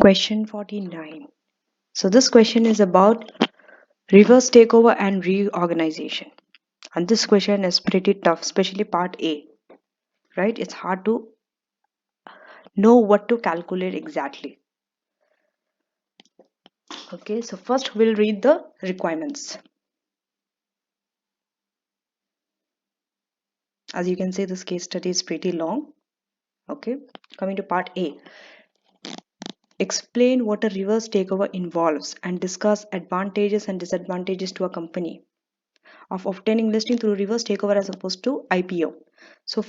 Question 49. So this question is about reverse takeover and reorganization. And this question is pretty tough, especially part A, right? It's hard to know what to calculate exactly. Okay, so first we'll read the requirements. As you can see, this case study is pretty long. Okay, coming to part A. Explain what a reverse takeover involves and discuss advantages and disadvantages to a company of obtaining listing through reverse takeover as opposed to IPO. So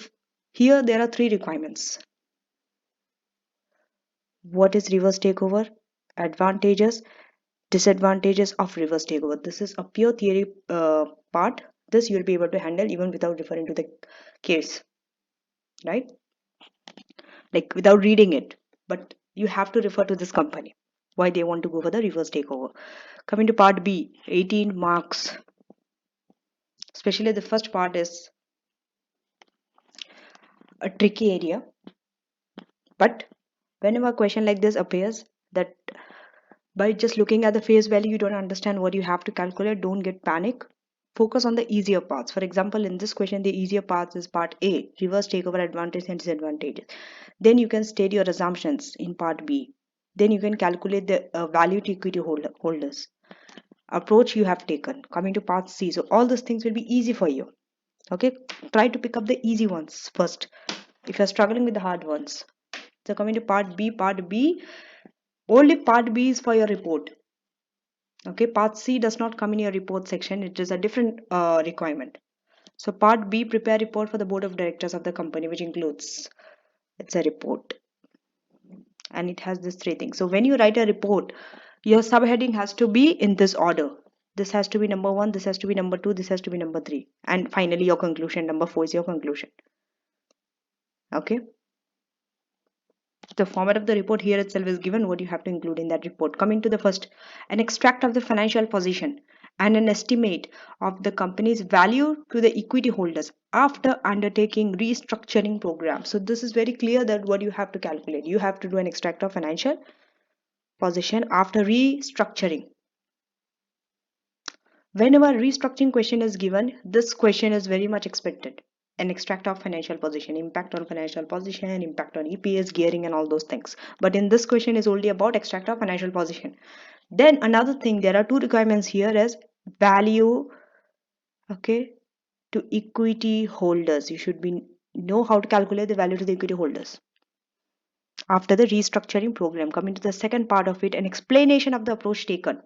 here there are three requirements. What is reverse takeover? Advantages, disadvantages of reverse takeover. This is a pure theory part. This you'll be able to handle even without referring to the case, right? Like without reading it. But you have to refer to this company. Why they want to go for the reverse takeover. Coming to part B, 18 marks. Especially the first part is a tricky area. But whenever a question like this appears, that by just looking at the face value, you don't understand what you have to calculate, don't get panic. Focus on the easier parts. For example, in this question, the easier parts is part A, reverse takeover advantage and disadvantages. Then you can state your assumptions in part B. Then you can calculate the value to equity holders. Approach you have taken. Coming to part C. So all those things will be easy for you. Okay, try to pick up the easy ones first if you're struggling with the hard ones. So coming to part B, only part B is for your report. Okay, part C does not come in your report section. It is a different requirement. So part B, prepare report for the board of directors of the company, which includes, it's a report and it has these three things. So when you write a report, your subheading has to be in this order. This has to be number 1, this has to be number 2, this has to be number 3, and finally your conclusion, number 4 is your conclusion. Okay, the format of the report here itself is given what you have to include in that report. Coming to the first, an extract of the financial position and an estimate of the company's value to the equity holders after undertaking restructuring program. So this is very clear that what you have to calculate. You have to do an extract of financial position after restructuring. Whenever restructuring question is given, this question is very much expected. An extract of financial position, impact on financial position, impact on EPS, gearing, and all those things. But in this question is only about extract of financial position. Then another thing, there are two requirements here is value, okay, to equity holders. You should be know how to calculate the value to the equity holders after the restructuring program. Coming to the second part of it, an explanation of the approach taken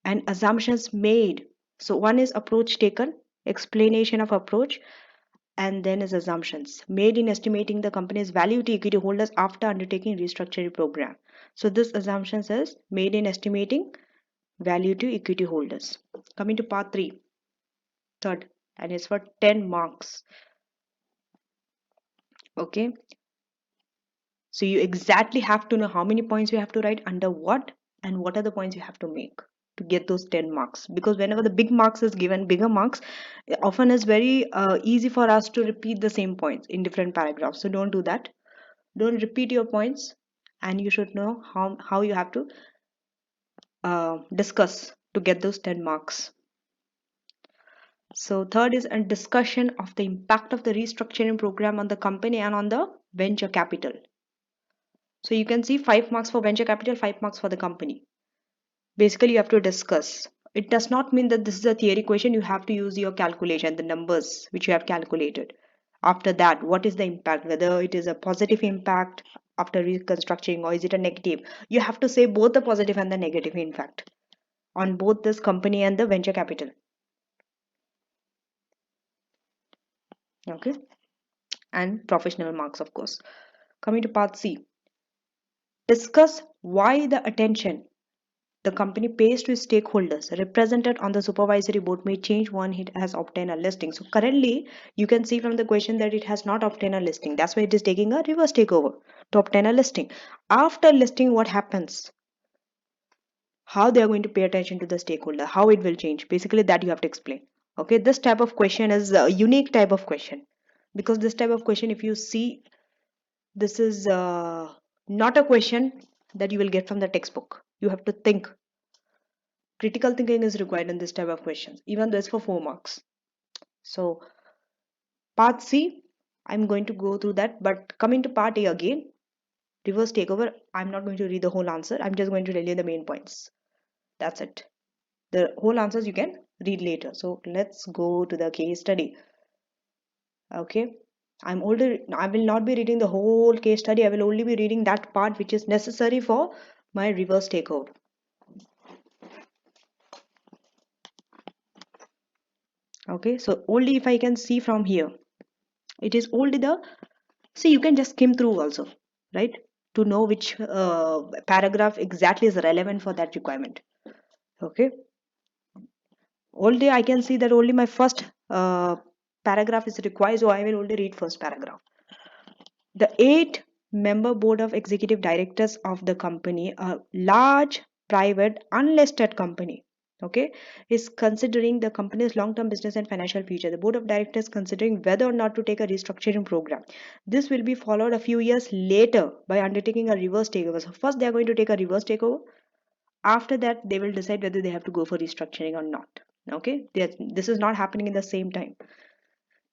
and assumptions made. So one is approach taken, explanation of approach, and then is assumptions made in estimating the company's value to equity holders after undertaking restructuring program. So this assumptions is made in estimating value to equity holders. Coming to part 3, third, and it's for 10 marks. Okay, so you exactly have to know how many points you have to write under what and what are the points you have to make to get those 10 marks, because whenever the big marks is given, bigger marks, often is very easy for us to repeat the same points in different paragraphs. So don't do that. Don't repeat your points, and you should know how you have to discuss to get those 10 marks. So third is a discussion of the impact of the restructuring program on the company and on the venture capital. So you can see 5 marks for venture capital, 5 marks for the company. Basically, you have to discuss. It does not mean that this is a theory question. You have to use your calculation, the numbers which you have calculated. After that, what is the impact? Whether it is a positive impact after reconstructing or is it a negative? You have to say both the positive and the negative impact on both this company and the venture capital. Okay, and professional marks, of course. Coming to part C, discuss why the attention the company pays to its stakeholders represented on the supervisory board may change when it has obtained a listing. So currently, you can see from the question that it has not obtained a listing. That's why it is taking a reverse takeover to obtain a listing. After listing, what happens? How they are going to pay attention to the stakeholder, how it will change. Basically, that you have to explain. Okay, this type of question is a unique type of question, because this type of question, if you see, this is not a question that you will get from the textbook. You have to think. Critical thinking is required in this type of questions, even though it's for 4 marks. So part C, I'm going to go through that. But coming to part A again, reverse takeover, I'm not going to read the whole answer. I'm just going to tell you the main points. That's it. The whole answers you can read later. So let's go to the case study. Okay. I will not be reading the whole case study. I will only be reading that part which is necessary for my reverse takeover. Okay. So only if I can see from here, it is only the, see, you can just skim through also, right? To know which paragraph exactly is relevant for that requirement. Okay. Only I can see that only my first paragraph is required, so I will only read first paragraph. The 8-member board of executive directors of the company, a large private unlisted company, okay, is considering the company's long-term business and financial future. The board of directors considering whether or not to take a restructuring program. This will be followed a few years later by undertaking a reverse takeover. So first they are going to take a reverse takeover. After that, they will decide whether they have to go for restructuring or not. Okay, this is not happening in the same time.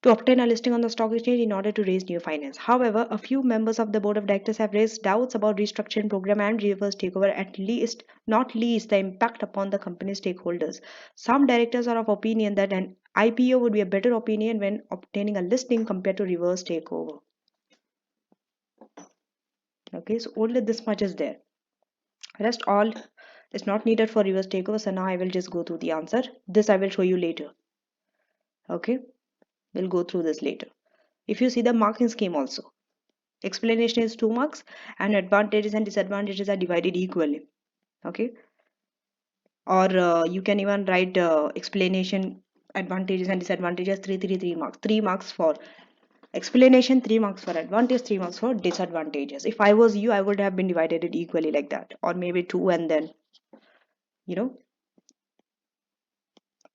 To obtain a listing on the stock exchange in order to raise new finance. However, a few members of the board of directors have raised doubts about restructuring program and reverse takeover, at least not least the impact upon the company stakeholders. Some directors are of opinion that an IPO would be a better opinion when obtaining a listing compared to reverse takeover. Okay, so only this much is there. Rest all is not needed for reverse takeover. So now I will just go through the answer. This I will show you later. Okay, we'll go through this later. If you see the marking scheme also, explanation is 2 marks and advantages and disadvantages are divided equally. Okay, or you can even write explanation, advantages and disadvantages 3 marks. 3 marks for explanation, 3 marks for advantage, 3 marks for disadvantages. If I was you, I would have been divided it equally like that, or maybe 2, and then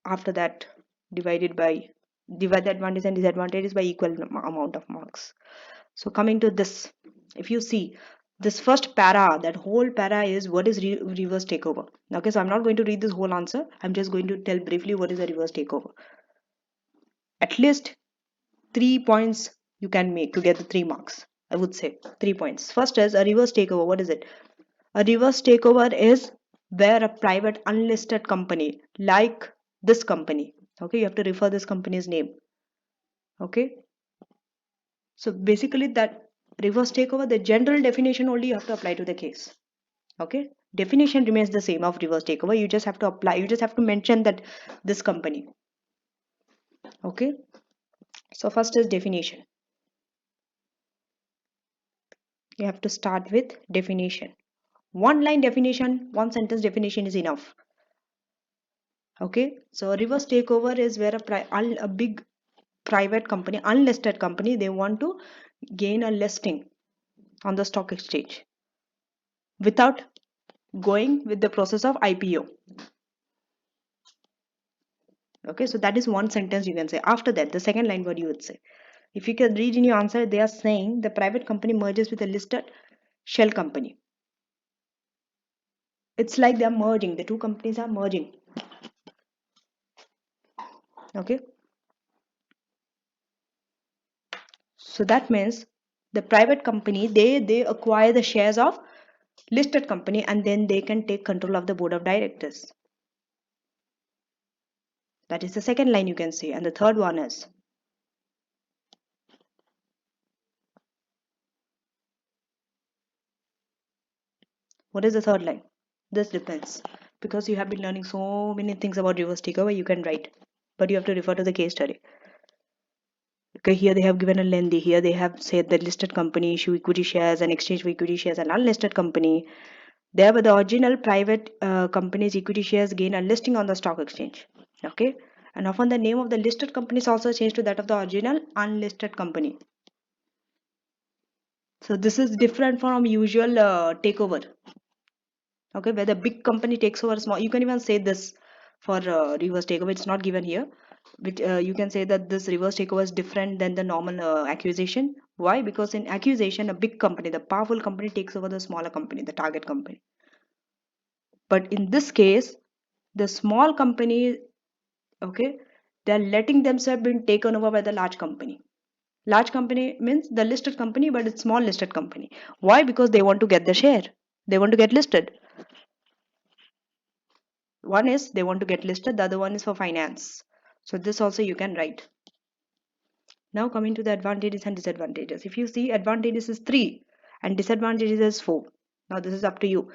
after that divide the advantage and disadvantages by equal amount of marks. So coming to this, if you see this first para, that whole para is what is reverse takeover. Okay, so I'm not going to read this whole answer. I'm just going to tell briefly what is a reverse takeover. At least 3 points you can make to get the 3 marks. I would say 3 points. First is a reverse takeover. What is it? A reverse takeover is where a private unlisted company like this company, okay, you have to refer this company's name. Okay, so basically that reverse takeover, the general definition only you have to apply to the case. Okay, definition remains the same of reverse takeover. You just have to apply, you just have to mention that this company. Okay, so first is definition. You have to start with definition. One line definition, one sentence definition is enough. Okay, so reverse takeover is where a big private company, unlisted company, they want to gain a listing on the stock exchange without going with the process of IPO. Okay, so that is one sentence you can say. After that, the second line, what you would say? If you can read in your answer, they are saying the private company merges with a listed shell company. It's like they are merging, the two companies are merging. Okay, so that means the private company, they acquire the shares of listed company, and then they can take control of the board of directors. That is the second line you can see. And the third one is, what is the third line? This depends, because you have been learning so many things about reverse takeover. You can write, but you have to refer to the case study. Okay, here they have given a lengthy. Here they have said that listed company issue equity shares and exchange for equity shares, and unlisted company. There were the original private company's equity shares gain a listing on the stock exchange. Okay, and often the name of the listed company is also changed to that of the original unlisted company. So this is different from usual takeover. Okay, where the big company takes over small. You can even say this for reverse takeover. It's not given here, but you can say that this reverse takeover is different than the normal acquisition, Why? Because in accusation, a big company, the powerful company, takes over the smaller company, the target company. But in this case, the small company, okay, they're letting themselves being taken over by the large company. Large company means the listed company, but it's small listed company. Why? Because they want to get the share. They want to get listed. One is they want to get listed, the other one is for finance. So this also you can write. Now coming to the advantages and disadvantages. If you see, advantages is 3 and disadvantages is 4. Now this is up to you.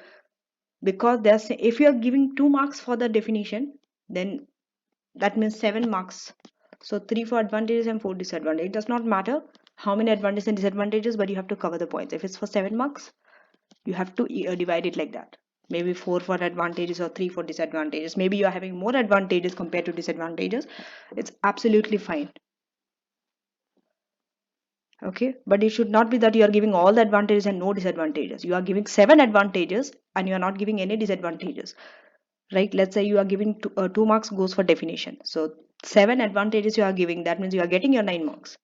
Because there's, if you are giving 2 marks for the definition, then that means 7 marks. So 3 for advantages and 4 disadvantages. It does not matter how many advantages and disadvantages, but you have to cover the points. If it's for 7 marks, you have to divide it like that. Maybe 4 for advantages or 3 for disadvantages. Maybe you are having more advantages compared to disadvantages. It's absolutely fine. Okay, but it should not be that you are giving all the advantages and no disadvantages. You are giving 7 advantages and you are not giving any disadvantages, right? Let's say you are giving 2 marks goes for definition, so 7 advantages you are giving, that means you are getting your 9 marks,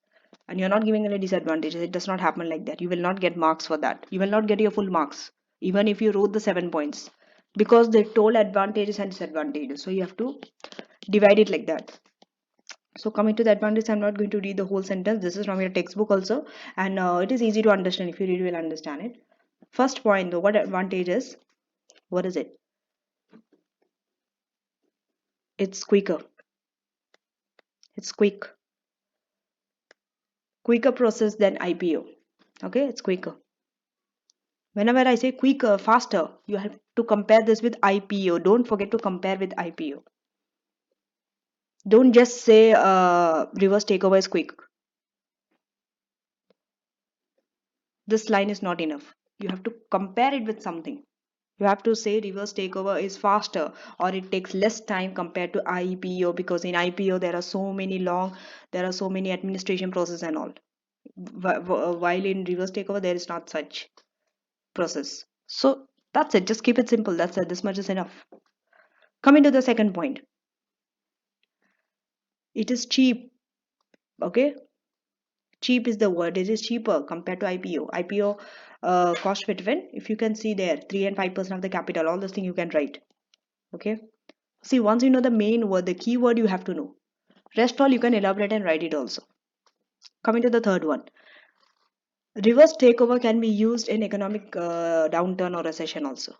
and you are not giving any disadvantages. It does not happen like that. You will not get marks for that. You will not get your full marks even if you wrote the 7 points, because they told advantages and disadvantages, so you have to divide it like that. So coming to the advantage, I'm not going to read the whole sentence. This is from your textbook also, and it is easy to understand. If you read, you will understand it. First point, though, what advantage is? What is it? It's quicker. It's quicker process than IPO. Okay, it's quicker. Whenever I say quicker, faster, you have to compare this with IPO. Don't forget to compare with IPO. Don't just say reverse takeover is quick. This line is not enough. You have to compare it with something. You have to say reverse takeover is faster or it takes less time compared to IPO, because in IPO there are so many administration process and all. While in reverse takeover there is not such process. So that's it. Just keep it simple. That's it. This much is enough. Coming to the second point. It is cheap. Okay. Cheap is the word. It is cheaper compared to IPO. IPO cost between, if you can see there, 3 and 5% of the capital. All those things you can write. Okay. See, once you know the main word, the key word you have to know. Rest all you can elaborate and write it also. Coming to the third one. Reverse takeover can be used in economic downturn or recession also.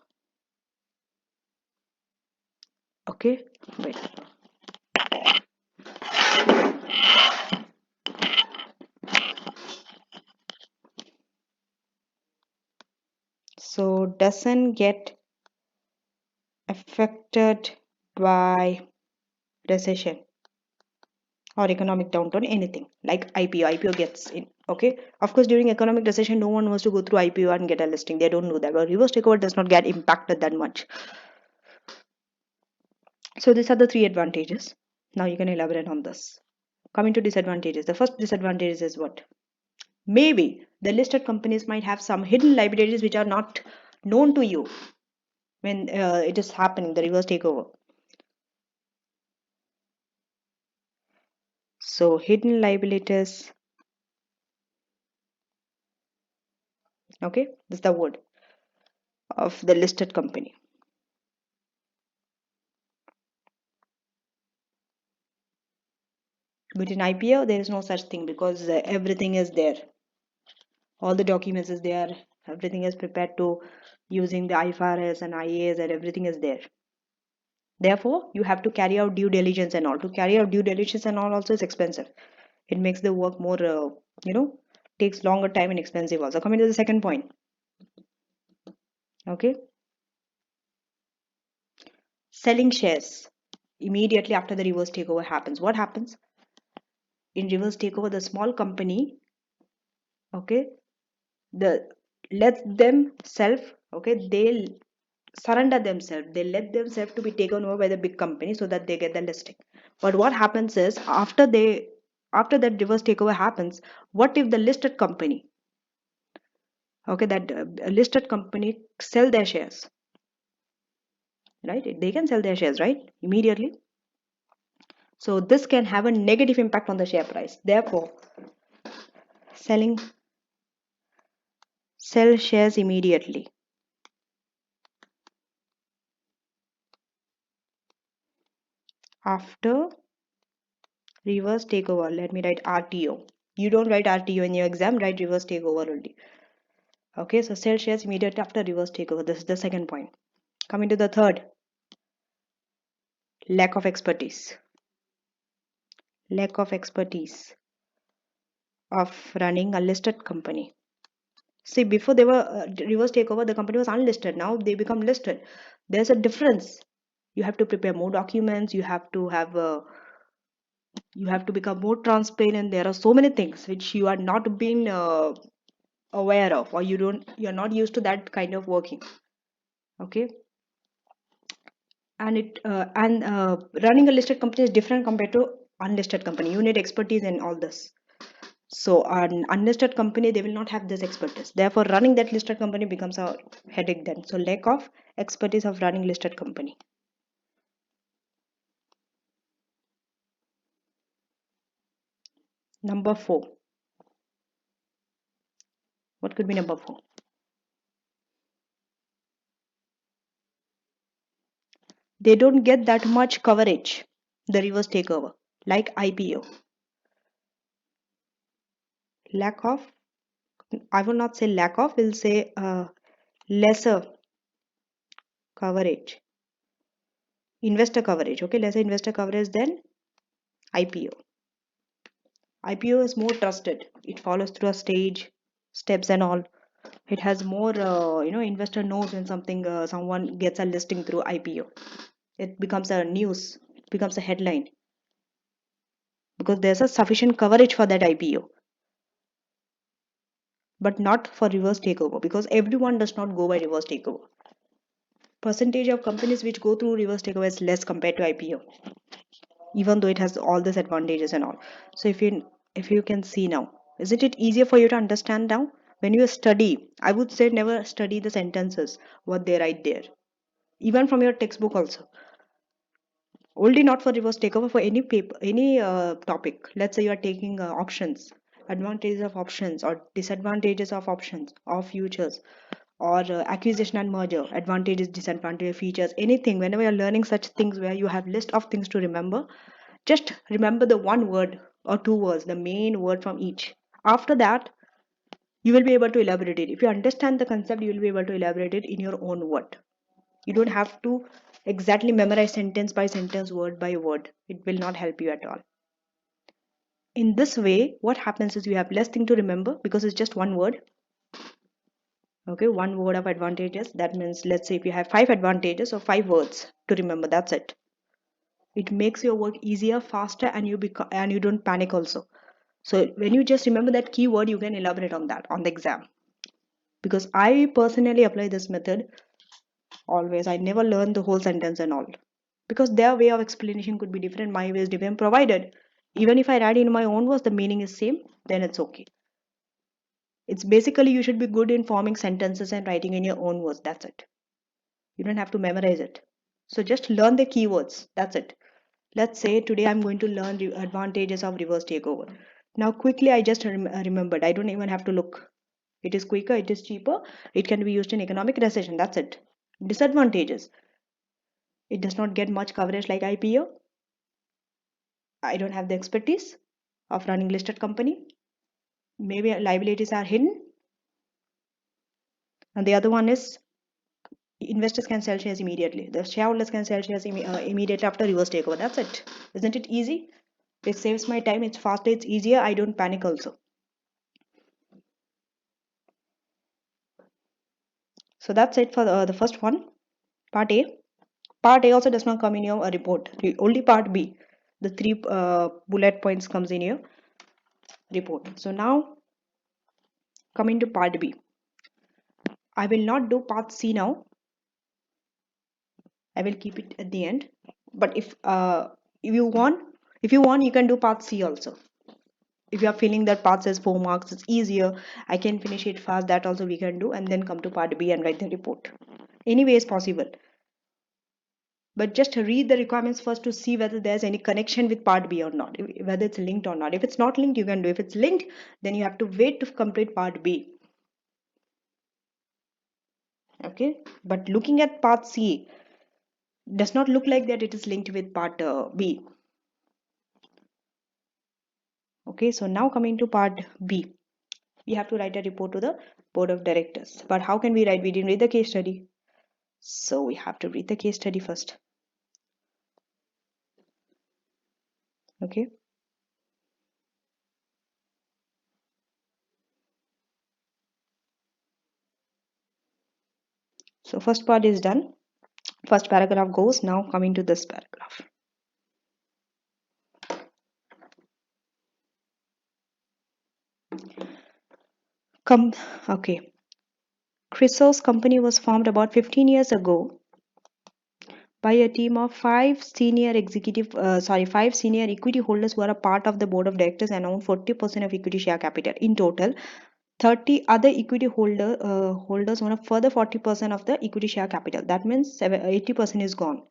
Okay. Wait. So doesn't get affected by recession or economic downturn, anything like IPO gets in. Okay, of course during economic recession no one wants to go through IPO and get a listing. They don't know that, but reverse takeover does not get impacted that much. So these are the 3 advantages. Now you can elaborate on this. Coming to disadvantages, the first disadvantage is what? Maybe the listed companies might have some hidden liabilities which are not known to you when it is happening, the reverse takeover. So hidden liabilities, okay, this is the word of the listed company. But in IPO there is no such thing, because everything is there. All the documents is there. Everything is prepared to using the IFRS and IAS, and everything is there. Therefore, you have to carry out due diligence and all. To carry out due diligence and all also is expensive. It makes the work more, takes longer time and expensive also. Coming to the second point. Okay. Selling shares immediately after the reverse takeover happens. What happens? In reverse takeover, the small company, okay, the let themselves, okay, they'll surrender themselves. They let themselves to be taken over by the big company so that they get the listing. But what happens is after that reverse takeover happens, what if the listed company, okay, that listed company sell their shares, right? They can sell their shares, right, immediately. So this can have a negative impact on the share price. Therefore, selling Sell shares immediately. After reverse takeover, let me write RTO. You don't write RTO in your exam, write reverse takeover only. Okay, so sell shares immediately after reverse takeover. This is the second point. Coming to the third, lack of expertise. Lack of expertise of running a listed company. See, before they were reverse takeover, the company was unlisted. Now they become listed. There's a difference. You have to prepare more documents. You have to become more transparent. There are so many things which you are not being aware of, or you're not used to that kind of working. Okay, and running a listed company is different compared to unlisted company. You need expertise in all this. So an unlisted company, they will not have this expertise. Therefore, running that listed company becomes a headache then. So lack of expertise of running listed company. Number four. What could be number four? They don't get that much coverage, the reverse takeover, like IPO. Lack of, I will not say lack of, we'll say lesser coverage. Investor coverage, okay, lesser investor coverage than IPO. IPO is more trusted. It follows through a steps and all. It has more, investor knows when someone gets a listing through IPO. It becomes a news, it becomes a headline because there's a sufficient coverage for that IPO, but not for reverse takeover because everyone does not go by reverse takeover. Percentage of companies which go through reverse takeover is less compared to IPO, even though it has all these advantages and all. So if you can see now, isn't it easier for you to understand now? When you study, I would say never study the sentences, what they write there, even from your textbook also. Only not for reverse takeover, for any paper, any topic. Let's say you are taking options, advantages of options or disadvantages of options or futures, or acquisition and merger, advantages, disadvantages, features, anything. Whenever you're learning such things where you have list of things to remember, just remember the one word or two words, the main word from each. After that, you will be able to elaborate it. If you understand the concept, you will be able to elaborate it in your own word. You don't have to exactly memorize sentence by sentence, word by word. It will not help you at all. In this way, what happens is you have less thing to remember because it's just one word. Okay, one word of advantages. That means, let's say if you have five advantages or five words to remember, that's it. It makes your work easier, faster, and you don't panic also. So when you just remember that keyword, you can elaborate on that on the exam. Because I personally apply this method always. I never learn the whole sentence and all. Because their way of explanation could be different, my way is different, provided even if I write in my own words, the meaning is same, then it's okay. It's basically you should be good in forming sentences and writing in your own words. That's it. You don't have to memorize it. So just learn the keywords. That's it. Let's say today I'm going to learn the advantages of reverse takeover. Now quickly I just remembered. I don't even have to look. It is quicker, it is cheaper, it can be used in economic recession. That's it. Disadvantages. It does not get much coverage like IPO. I don't have the expertise of running listed company. Maybe liabilities are hidden. And the other one is investors can sell shares immediately. The shareholders can sell shares immediately after reverse takeover. That's it. Isn't it easy? It saves my time. It's faster. It's easier. I don't panic also. So that's it for the first one, part A. Part A also does not come in your report. Only part B, the three bullet points comes in your report. So now coming to part B. I will not do part C now. I will keep it at the end. But if you want, you can do part C also. If you are feeling that part says 4 marks, it's easier. I can finish it fast. That also we can do, and then come to part B and write the report. Anyway, is possible. But just read the requirements first to see whether there's any connection with part B or not, whether it's linked or not. If it's not linked, you can do. If it's linked, then you have to wait to complete part B. Okay, but looking at part C does not look like that it is linked with part B. Okay, so now coming to part B, we have to write a report to the board of directors. But how can we write? We didn't read the case study. So we have to read the case study first. Okay. So first part is done. First paragraph goes. Now coming to this paragraph. Okay. Chrysos company was formed about 15 years ago by a team of five senior equity holders who are a part of the board of directors and own 40% of equity share capital. In total, 30 other equity holders own a further 40% of the equity share capital. That means 80% is gone.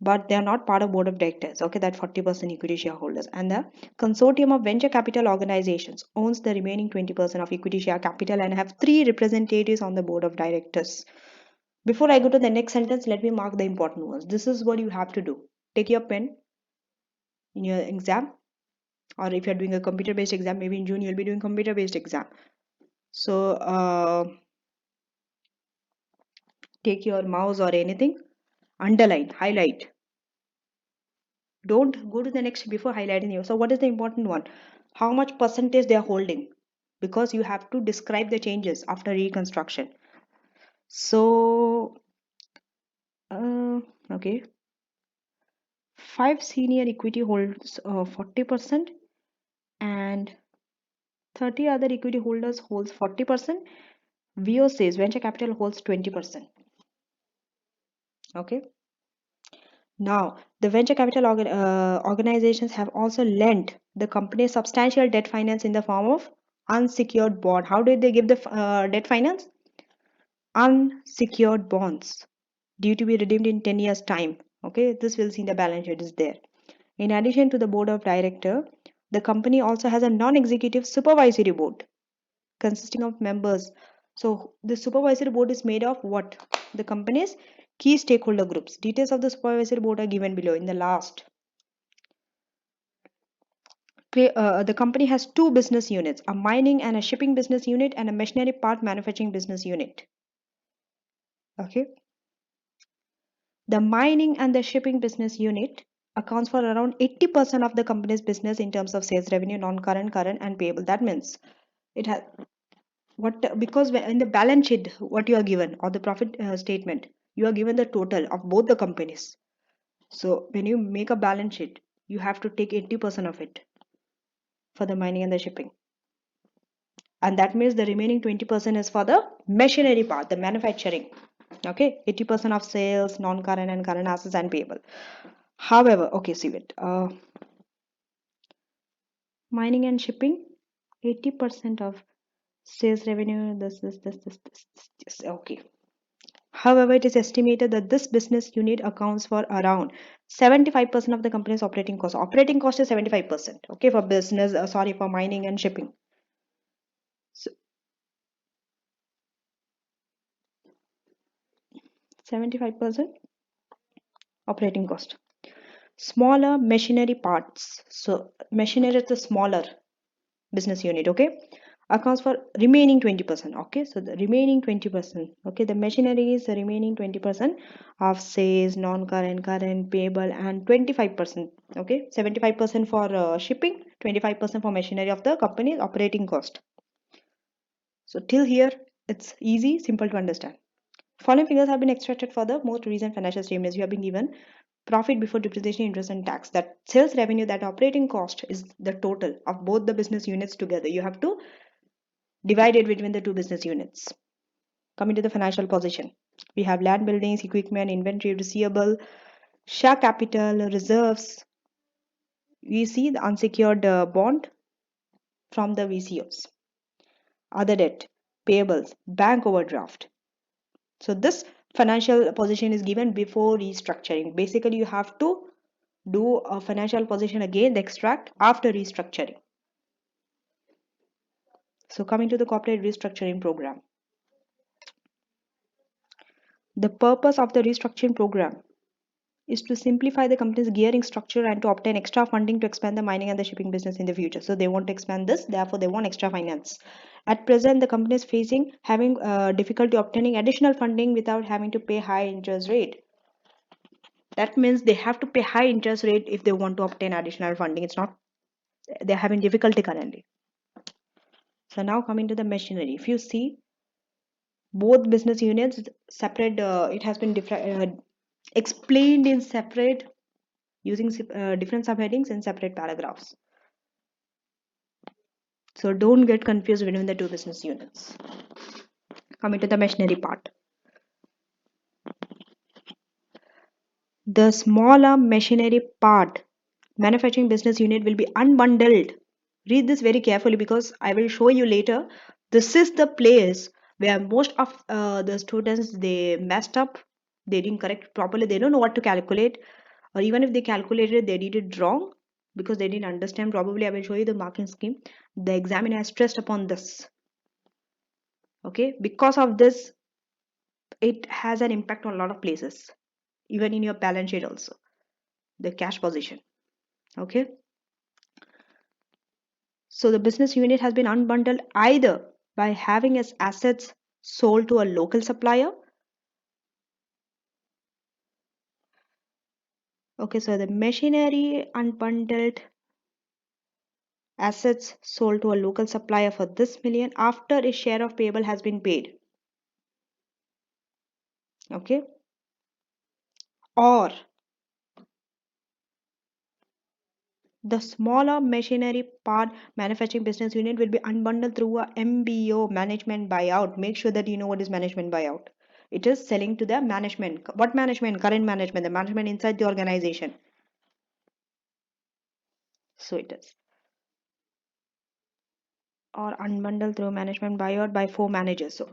But they are not part of board of directors. Okay, that 40% equity shareholders. And the consortium of venture capital organizations owns the remaining 20% of equity share capital and have three representatives on the board of directors. Before I go to the next sentence, let me mark the important ones. This is what you have to do. Take your pen in your exam, or if you're doing a computer-based exam, maybe in June you'll be doing computer-based exam. So take your mouse or anything, underline, highlight. Don't go to the next before highlighting you. So what is the important one? How much percentage they are holding? Because you have to describe the changes after reconstruction. So okay, 5 senior equity holds 40% and 30 other equity holders holds 40%. VO says venture capital holds 20%. Okay. Now, the venture capital organizations have also lent the company substantial debt finance in the form of unsecured bond. How did they give the debt finance? Unsecured bonds due to be redeemed in 10 years time. Okay, this will see in the balance sheet is there. In addition to the board of director, the company also has a non-executive supervisory board consisting of members. So the supervisory board is made of what? The company's key stakeholder groups. Details of the supervisory board are given below in the last. The company has two business units, a mining and a shipping business unit and a machinery part manufacturing business unit. Okay. The mining and the shipping business unit accounts for around 80% of the company's business in terms of sales revenue, non-current, current and payable. That means it has because in the balance sheet what you are given or the profit statement, you are given the total of both the companies. So when you make a balance sheet, you have to take 80% of it for the mining and the shipping, and that means the remaining 20% is for the machinery part, the manufacturing. Okay, 80% of sales, non-current and current assets and payable. However, okay, see it, mining and shipping, 80% of sales revenue, this. Okay. However, it is estimated that this business unit accounts for around 75% of the company's operating cost. Operating cost is 75%. Okay, for business, for mining and shipping. So 75% operating cost. Smaller machinery parts. So machinery is the smaller business unit. Okay, accounts for remaining 20%. Okay, so the remaining 20%. Okay, the machinery is the remaining 20% of sales, non-current, current, payable and 25%. Okay, 75% for shipping, 25% for machinery of the company's operating cost. So till here it's easy, simple to understand. Following figures have been extracted for the most recent financial statements. You have been given profit before depreciation, interest and tax. That sales revenue, that operating cost is the total of both the business units together. You have to divide it between the two business units. Coming to the financial position, we have land, buildings, equipment, inventory, receivable, share capital, reserves. We see the unsecured bond from the VCOs, other debt, payables, bank overdraft. So this financial position is given before restructuring. Basically, you have to do a financial position again, the extract after restructuring. So coming to the corporate restructuring program. The purpose of the restructuring program is to simplify the company's gearing structure and to obtain extra funding to expand the mining and the shipping business in the future. So they want to expand this, therefore they want extra finance. At present, the company is having difficulty obtaining additional funding without having to pay high interest rate. That means they have to pay high interest rate if they want to obtain additional funding. It's not, they're having difficulty currently. So now coming to the machinery. If you see both business units separate, it has been explained in separate using different subheadings in separate paragraphs. So don't get confused between the two business units. Coming to the machinery part. The smaller machinery part manufacturing business unit will be unbundled. Read this very carefully because I will show you later. This is the place where most of the students, they messed up. They didn't correct properly. They don't know what to calculate, or even if they calculated, they did it wrong because they didn't understand. Probably I will show you the marking scheme. The examiner has stressed upon this. Okay, because of this, it has an impact on a lot of places, even in your balance sheet also, the cash position. Okay, so the business unit has been unbundled either by having its assets sold to a local supplier. Okay, so the machinery unbundled assets sold to a local supplier for this million after a share of payable has been paid. Okay, or the smaller machinery part manufacturing business unit will be unbundled through a MBO, management buyout. Make sure that you know what is management buyout. It is selling to the management. What management? Current management, the management inside the organization. So it is. Or unbundled through management buyout by 4 managers. So,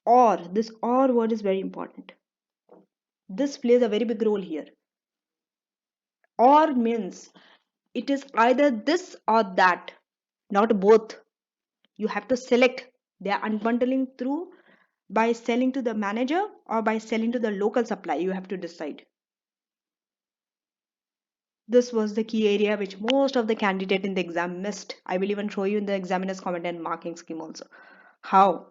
or, this or word is very important. This plays a very big role here. Or means it is either this or that, not both. You have to select. They are unbundling through by selling to the manager or by selling to the local supplier. You have to decide. This was the key area which most of the candidate in the exam missed. I will even show you in the examiner's comment and marking scheme also how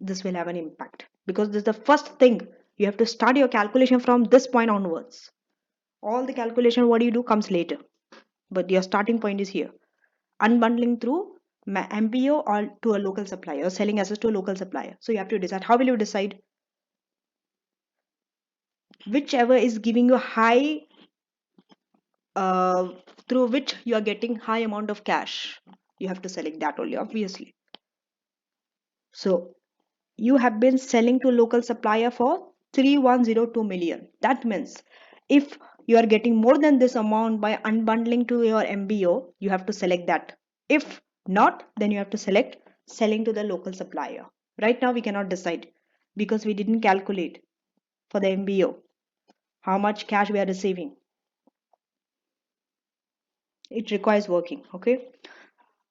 this will have an impact, because this is the first thing. You have to start your calculation from this point onwards. All the calculation what you do comes later, but your starting point is here. Unbundling through MBO or to a local supplier, or selling assets to a local supplier. So you have to decide. How will you decide? Whichever is giving you high, uh, through which you are getting high amount of cash, you have to select that only, obviously. So you have been selling to local supplier for 3102 million. That means if you are getting more than this amount by unbundling to your MBO, you have to select that. If not, then you have to select selling to the local supplier. Right now we cannot decide because we didn't calculate for the MBO how much cash we are receiving. It requires working. Okay,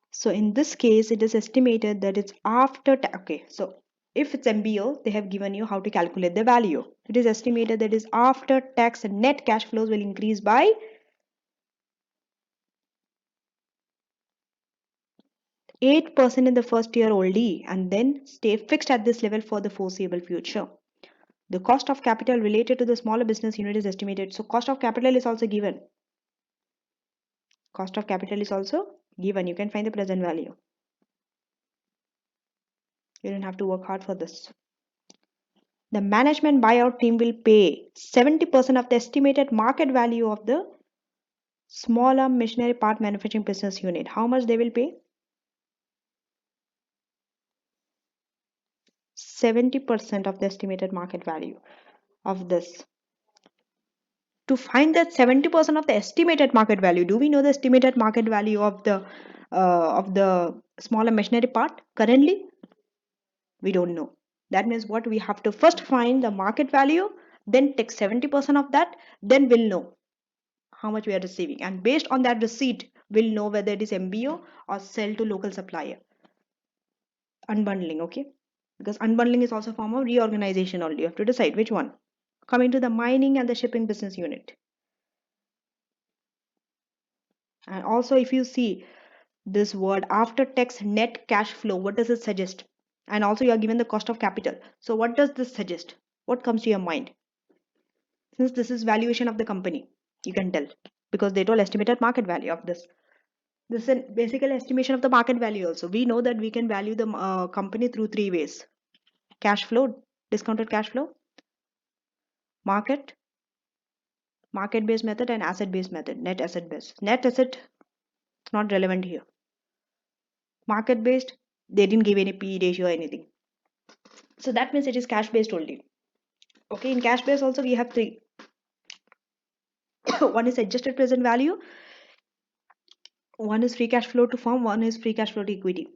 so in this case it is estimated that it's after okay, so if it's MBO, they have given you how to calculate the value. It is estimated that is after tax and net cash flows will increase by 8% in the first year only and then stay fixed at this level for the foreseeable future. The cost of capital related to the smaller business unit is estimated. So cost of capital is also given. Cost of capital is also given. You can find the present value. You don't have to work hard for this. The management buyout team will pay 70% of the estimated market value of the smaller machinery part manufacturing business unit. How much they will pay? 70% of the estimated market value of this. To find that 70% of the estimated market value, do we know the estimated market value of the smaller machinery part currently? We don't know. That means what, we have to first find the market value, then take 70% of that, then we'll know how much we are receiving, and based on that receipt we'll know whether it is MBO or sell to local supplier. Unbundling. Okay, because unbundling is also a form of reorganization only. You have to decide which one. Coming to the mining and the shipping business unit. And also, if you see this word after tax net cash flow, what does it suggest? And also, you are given the cost of capital. So, what does this suggest? What comes to your mind? Since this is valuation of the company, you can tell because they told estimated market value of this. This is a basically estimation of the market value also. We know that we can value the company through three ways: cash flow, discounted cash flow, market, market-based method, and asset-based method, net asset-based. Net asset, not relevant here. Market-based, they didn't give any PE ratio or anything. So that means it is cash-based only. Okay, in cash-based also we have three. One is adjusted present value, one is free cash flow to firm, one is free cash flow to equity.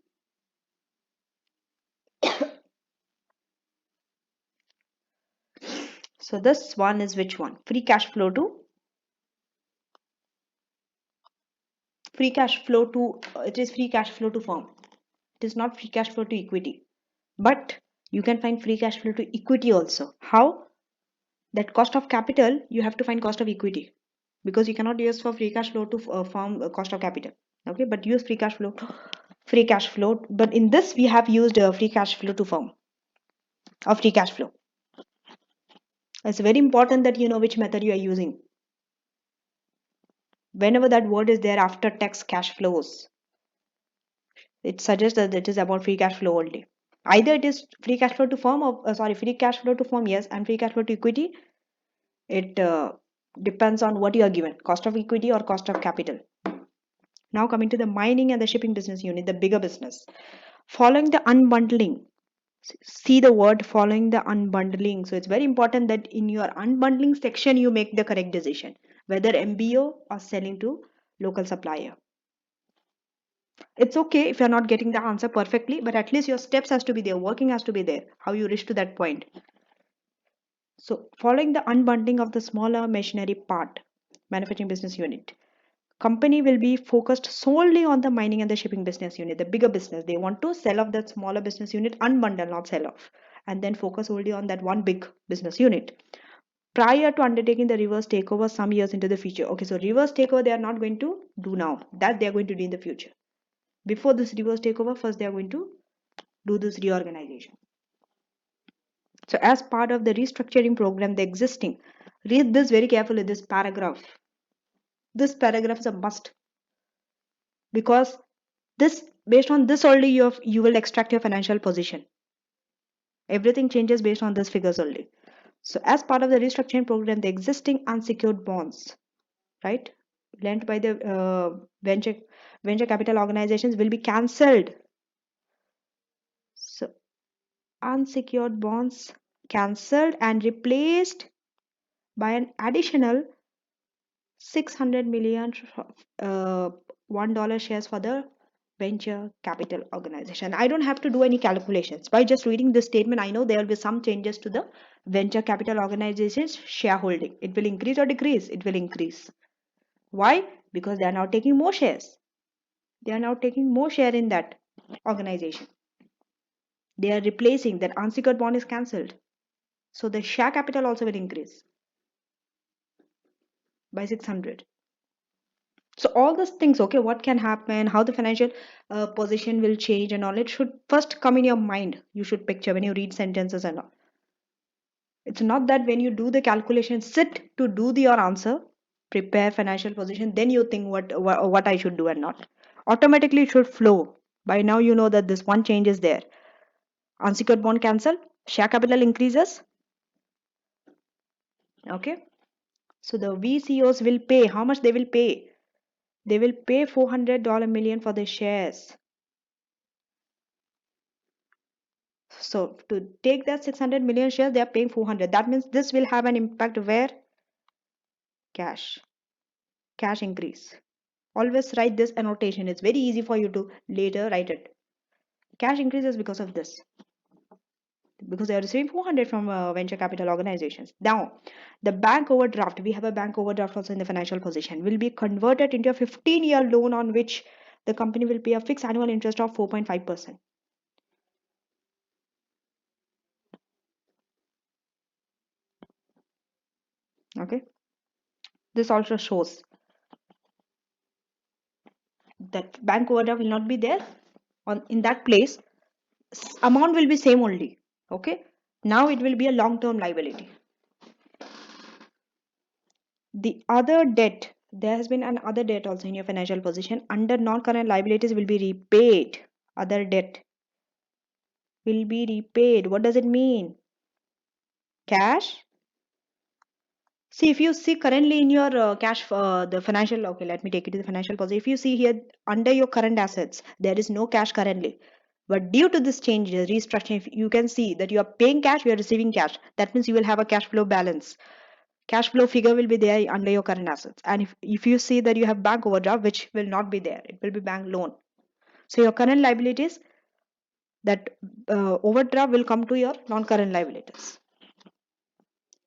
So this one is which one? Free cash flow to it is free cash flow to firm. It is not free cash flow to equity. But you can find free cash flow to equity also. How? That cost of capital, you have to find cost of equity because you cannot use for free cash flow to firm cost of capital. Okay, but use free cash flow. But in this we have used free cash flow to firm or free cash flow. It's very important that you know which method you are using. Whenever that word is there after tax cash flows, it suggests that it is about free cash flow only. Either it is free cash flow to firm or free cash flow to firm, yes, and free cash flow to equity. It depends on what you are given, cost of equity or cost of capital. Now coming to the mining and the shipping business unit, the bigger business. Following the unbundling, see the word following the unbundling. So it's very important that in your unbundling section you make the correct decision, whether MBO or selling to local supplier. It's okay if you're not getting the answer perfectly, but at least your steps has to be there, working has to be there, how you reach to that point. So following the unbundling of the smaller machinery part, manufacturing business unit, company will be focused solely on the mining and the shipping business unit, the bigger business. They want to sell off that smaller business unit, unbundle, not sell off, and then focus only on that one big business unit. Prior to undertaking the reverse takeover some years into the future. Okay, so reverse takeover they are not going to do now. That they are going to do in the future. Before this reverse takeover, first they are going to do this reorganization. So as part of the restructuring program, the existing, read this very carefully, this paragraph. This paragraph is a must because this based on this only you will extract your financial position. Everything changes based on these figures only. So as part of the restructuring program, the existing unsecured bonds, right, lent by the venture capital organizations will be cancelled. So unsecured bonds cancelled and replaced by an additional 600 million $1 shares for the venture capital organization. I don't have to do any calculations. By just reading this statement, I know there will be some changes to the venture capital organization's shareholding. It will increase or decrease? It will increase. Why? Because they are now taking more shares. They are now taking more share in that organization. They are replacing that unsecured bond is cancelled. So the share capital also will increase by 600. So all those things, okay, what can happen, how the financial position will change and all, it should first come in your mind. You should picture when you read sentences and all. It's not that when you do the calculation, sit to do your answer, prepare financial position, then you think what I should do and not. Automatically it should flow. By now you know that this one change is there. Unsecured bond cancel, share capital increases. Okay. So the VCOs will pay. How much they will pay? They will pay $400 million for the shares. So to take that 600 million shares, they are paying 400. That means this will have an impact where? Cash. Cash increase. Always write this annotation. It's very easy for you to later write it. Cash increases because of this. Because they are receiving 400 from venture capital organizations. Now, the bank overdraft, we have a bank overdraft also in the financial position, will be converted into a 15-year loan on which the company will pay a fixed annual interest of 4.5%. Okay, this also shows that bank overdraft will not be there on in that place. Amount will be same only. Okay, now it will be a long term liability. The other debt, there has been an other debt also in your financial position under non-current liabilities will be repaid. Other debt will be repaid. What does it mean? Cash. See, if you see currently in your cash, the financial, okay, let me take it to the financial position. If you see here under your current assets, there is no cash currently. But due to this change, the restructuring, if you can see that you are paying cash, you are receiving cash. That means you will have a cash flow balance. Cash flow figure will be there under your current assets. And if you see that you have bank overdraft, which will not be there, it will be bank loan. So your current liabilities, that overdraft will come to your non-current liabilities.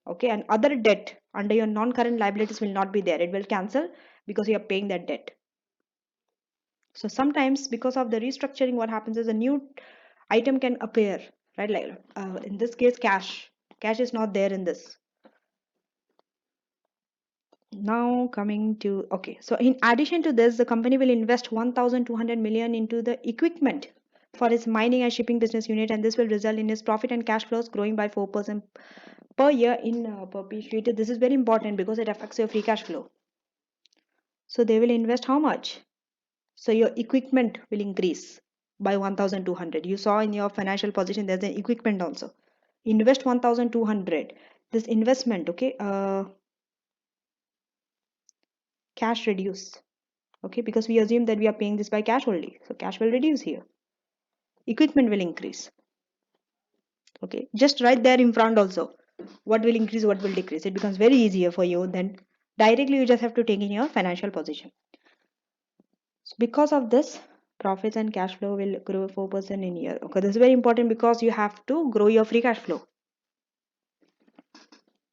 Okay, and other debt under your non-current liabilities will not be there. It will cancel because you are paying that debt. So sometimes because of the restructuring, what happens is a new item can appear, right? Like in this case, cash. Cash is not there in this. Now coming to, okay, so in addition to this, the company will invest 1,200 million into the equipment for its mining and shipping business unit, and this will result in its profit and cash flows growing by 4% per year in perpetuity. This is very important because it affects your free cash flow. So they will invest how much? So your equipment will increase by 1,200. You saw in your financial position there's an equipment also. Invest 1,200. This investment, okay, cash reduce. Okay, because we assume that we are paying this by cash only. So cash will reduce here. Equipment will increase. Okay, just right there in front also. What will increase, what will decrease. It becomes very easier for you. Then directly you just have to take in your financial position. So because of this, profits and cash flow will grow 4% in year. Okay, this is very important because you have to grow your free cash flow.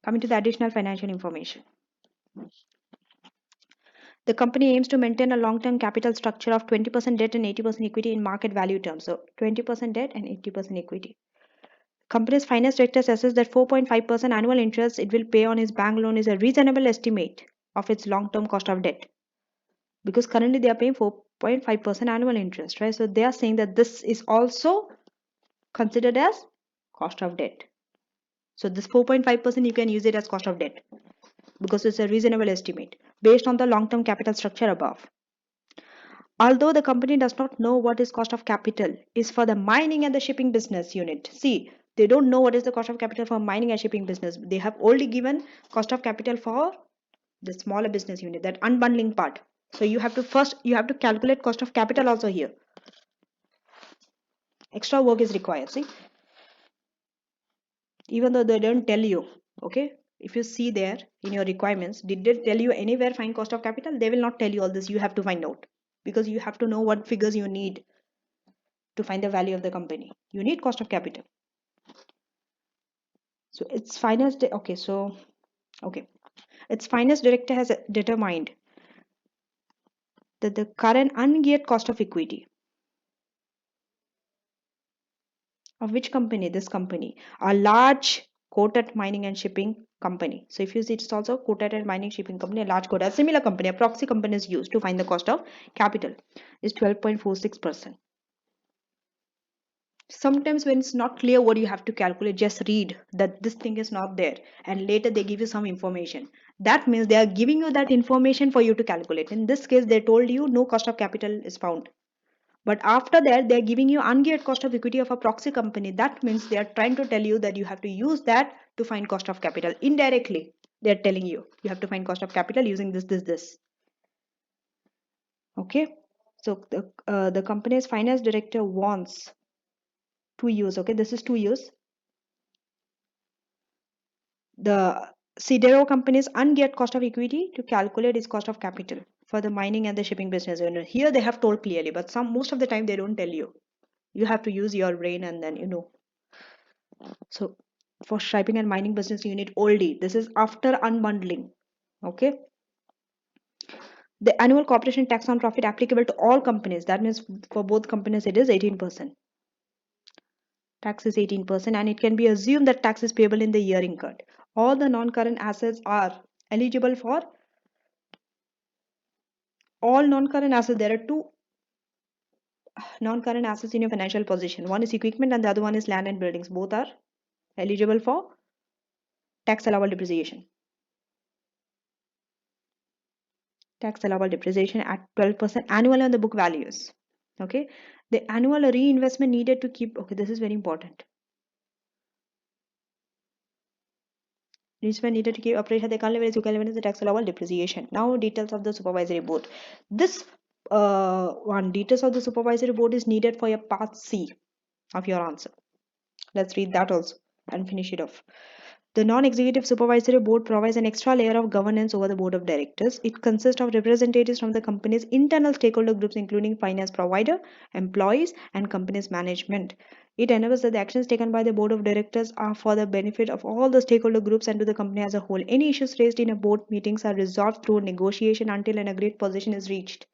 Coming to the additional financial information. The company aims to maintain a long-term capital structure of 20% debt and 80% equity in market value terms. So 20% debt and 80% equity. Company's finance director assesses that 4.5% annual interest it will pay on his bank loan is a reasonable estimate of its long-term cost of debt. Because currently they are paying 4.5% annual interest, right? So they are saying that this is also considered as cost of debt. So this 4.5% you can use it as cost of debt because it's a reasonable estimate based on the long-term capital structure above. Although the company does not know what is cost of capital is for the mining and the shipping business unit. See, they don't know what is the cost of capital for mining and shipping business. They have only given cost of capital for the smaller business unit, that unbundling part. So you have to calculate cost of capital also here. Extra work is required. See, even though they don't tell you, okay, if you see there in your requirements, did they tell you anywhere find cost of capital? They will not tell you all this. You have to find out because you have to know what figures you need to find the value of the company. You need cost of capital. So its finance its finance director has determined that the current ungeared cost of equity of which company? This company, a large quoted mining and shipping company. So if you see, it's also quoted and mining shipping company, a large quoted, a similar company, a proxy company is used to find the cost of capital is 12.46%. Sometimes when it's not clear what you have to calculate, just read that this thing is not there and later they give you some information. That means they are giving you that information for you to calculate. In this case, they told you no cost of capital is found. But after that, they're giving you ungeared cost of equity of a proxy company. That means they are trying to tell you that you have to use that to find cost of capital. Indirectly, they're telling you you have to find cost of capital using this. Okay. So the company's finance director wants to use, okay, this is to use the Sidero company's ungeared cost of equity to calculate its cost of capital for the mining and the shipping business unit. Here they have told clearly, but most of the time they don't tell you. You have to use your brain and then you know. So for shipping and mining business unit only, this is after unbundling. Okay. The annual corporation tax on profit applicable to all companies. That means for both companies it is 18%. Tax is 18% and it can be assumed that tax is payable in the year incurred. All the non-current assets are eligible for all non-current assets. There are two non-current assets in your financial position. One is equipment and the other one is land and buildings. Both are eligible for tax allowable depreciation. Tax allowable depreciation at 12% annually on the book values. Okay, the annual reinvestment needed to keep, okay, this is very important. Reinvestment needed to keep operation at the account level is equivalent to the tax allowable depreciation. Now details of the supervisory board. This one details of the supervisory board is needed for your part C of your answer. Let's read that also and finish it off. The non-executive supervisory board provides an extra layer of governance over the board of directors. It consists of representatives from the company's internal stakeholder groups, including finance provider, employees, and company's management. It enables that the actions taken by the board of directors are for the benefit of all the stakeholder groups and to the company as a whole. Any issues raised in a board meetings are resolved through negotiation until an agreed position is reached.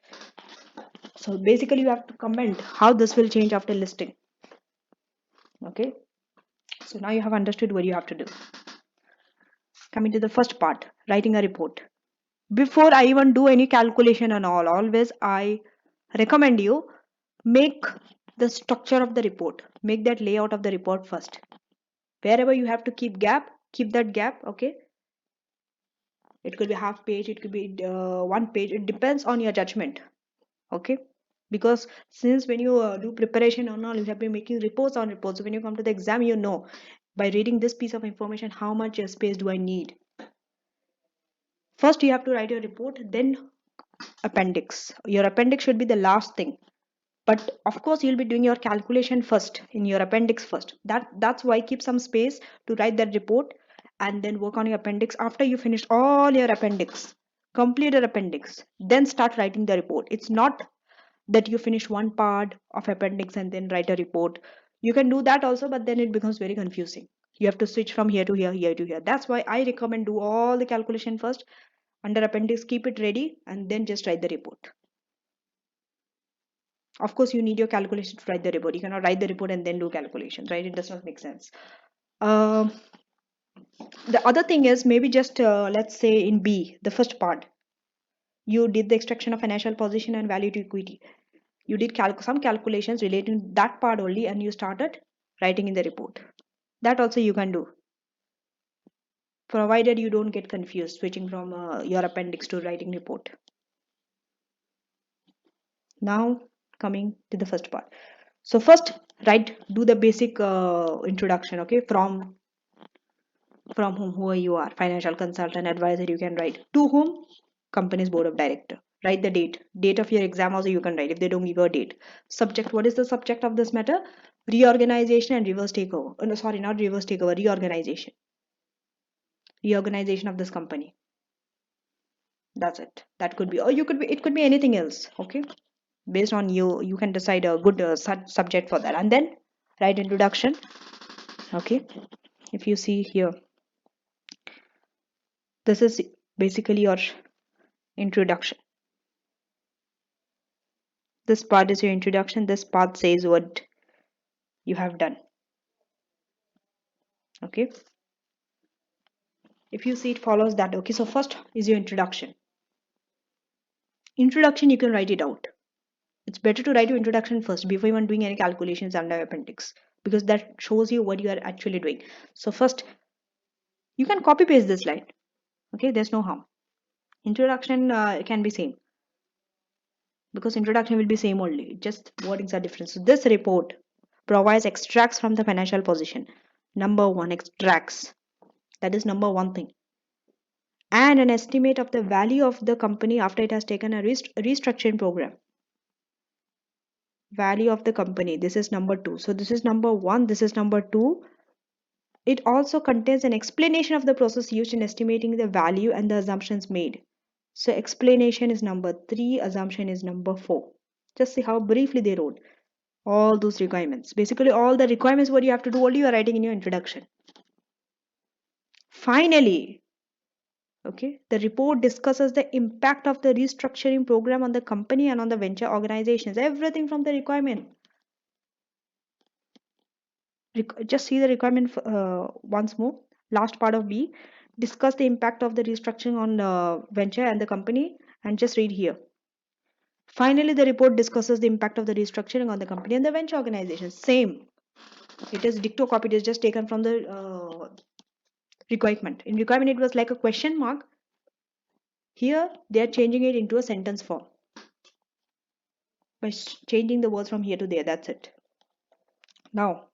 So basically, you have to comment how this will change after listing. Okay. So now you have understood what you have to do. Coming to the first part, writing a report. Before I even do any calculation and all, always I recommend you make the structure of the report, make that layout of the report first. Wherever you have to keep gap, keep that gap. Okay, it could be half page, it could be 1 page, it depends on your judgment. Okay, because since when you do preparation and all, you have been making reports on reports, so when you come to the exam, you know by reading this piece of information how much space do I need. First you have to write your report, then appendix. Your appendix should be the last thing, but of course you'll be doing your calculation first in your appendix first. That's why keep some space to write that report and then work on your appendix. After you finish all your appendix, complete your appendix, then start writing the report. It's not that you finish one part of appendix and then write a report. You can do that also, but then it becomes very confusing. You have to switch from here to here, here to here. That's why I recommend do all the calculation first under appendix, keep it ready, and then just write the report. Of course you need your calculation to write the report. You cannot write the report and then do calculations, right? It does not make sense. um, the other thing is maybe just let's say in B, the first part, you did the extraction of financial position and value to equity. You did some calculations relating to that part only and you started writing in the report. That also you can do, provided you don't get confused switching from your appendix to writing report. Now coming to the first part. So first write, do the basic introduction. Okay, from whom, who you are, financial consultant, advisor, you can write. To whom, company's board of director. Write the date of your exam also you can write if they don't give a date. Subject, what is the subject of this matter? Reorganization and reverse takeover. No, sorry, not reverse takeover, reorganization of this company. That's it. That could be, or you could be, it could be anything else. Okay, based on you can decide a good subject for that. And then write introduction. Okay, if you see here, this is basically your introduction. This part is your introduction. This part says what you have done. Okay, if you see, it follows that. Okay, so first is your introduction. Introduction, you can write it out. It's better to write your introduction first before even doing any calculations under appendix, because that shows you what you are actually doing. So first you can copy paste this line. Okay, there's no harm. Introduction can be same, because introduction will be same only, just wordings are different. So this report provides extracts from the financial position. Number one, extracts, that is number one thing, and an estimate of the value of the company after it has taken a restructuring program. Value of the company, this is number two. So this is number one, this is number two. It also contains an explanation of the process used in estimating the value and the assumptions made. So explanation is number three, assumption is number four. Just see how briefly they wrote all those requirements. Basically all the requirements what you have to do, only you are writing in your introduction. Finally, okay, the report discusses the impact of the restructuring program on the company and on the venture organizations. Everything from the requirement. Just see the requirement once more. Last part of B, discuss the impact of the restructuring on the venture and the company, and just read here. Finally, the report discusses the impact of the restructuring on the company and the venture organization. Same. It is dicto copy. It is just taken from the requirement. In requirement, it was like a question mark. Here, they are changing it into a sentence form by changing the words from here to there. That's it. Now,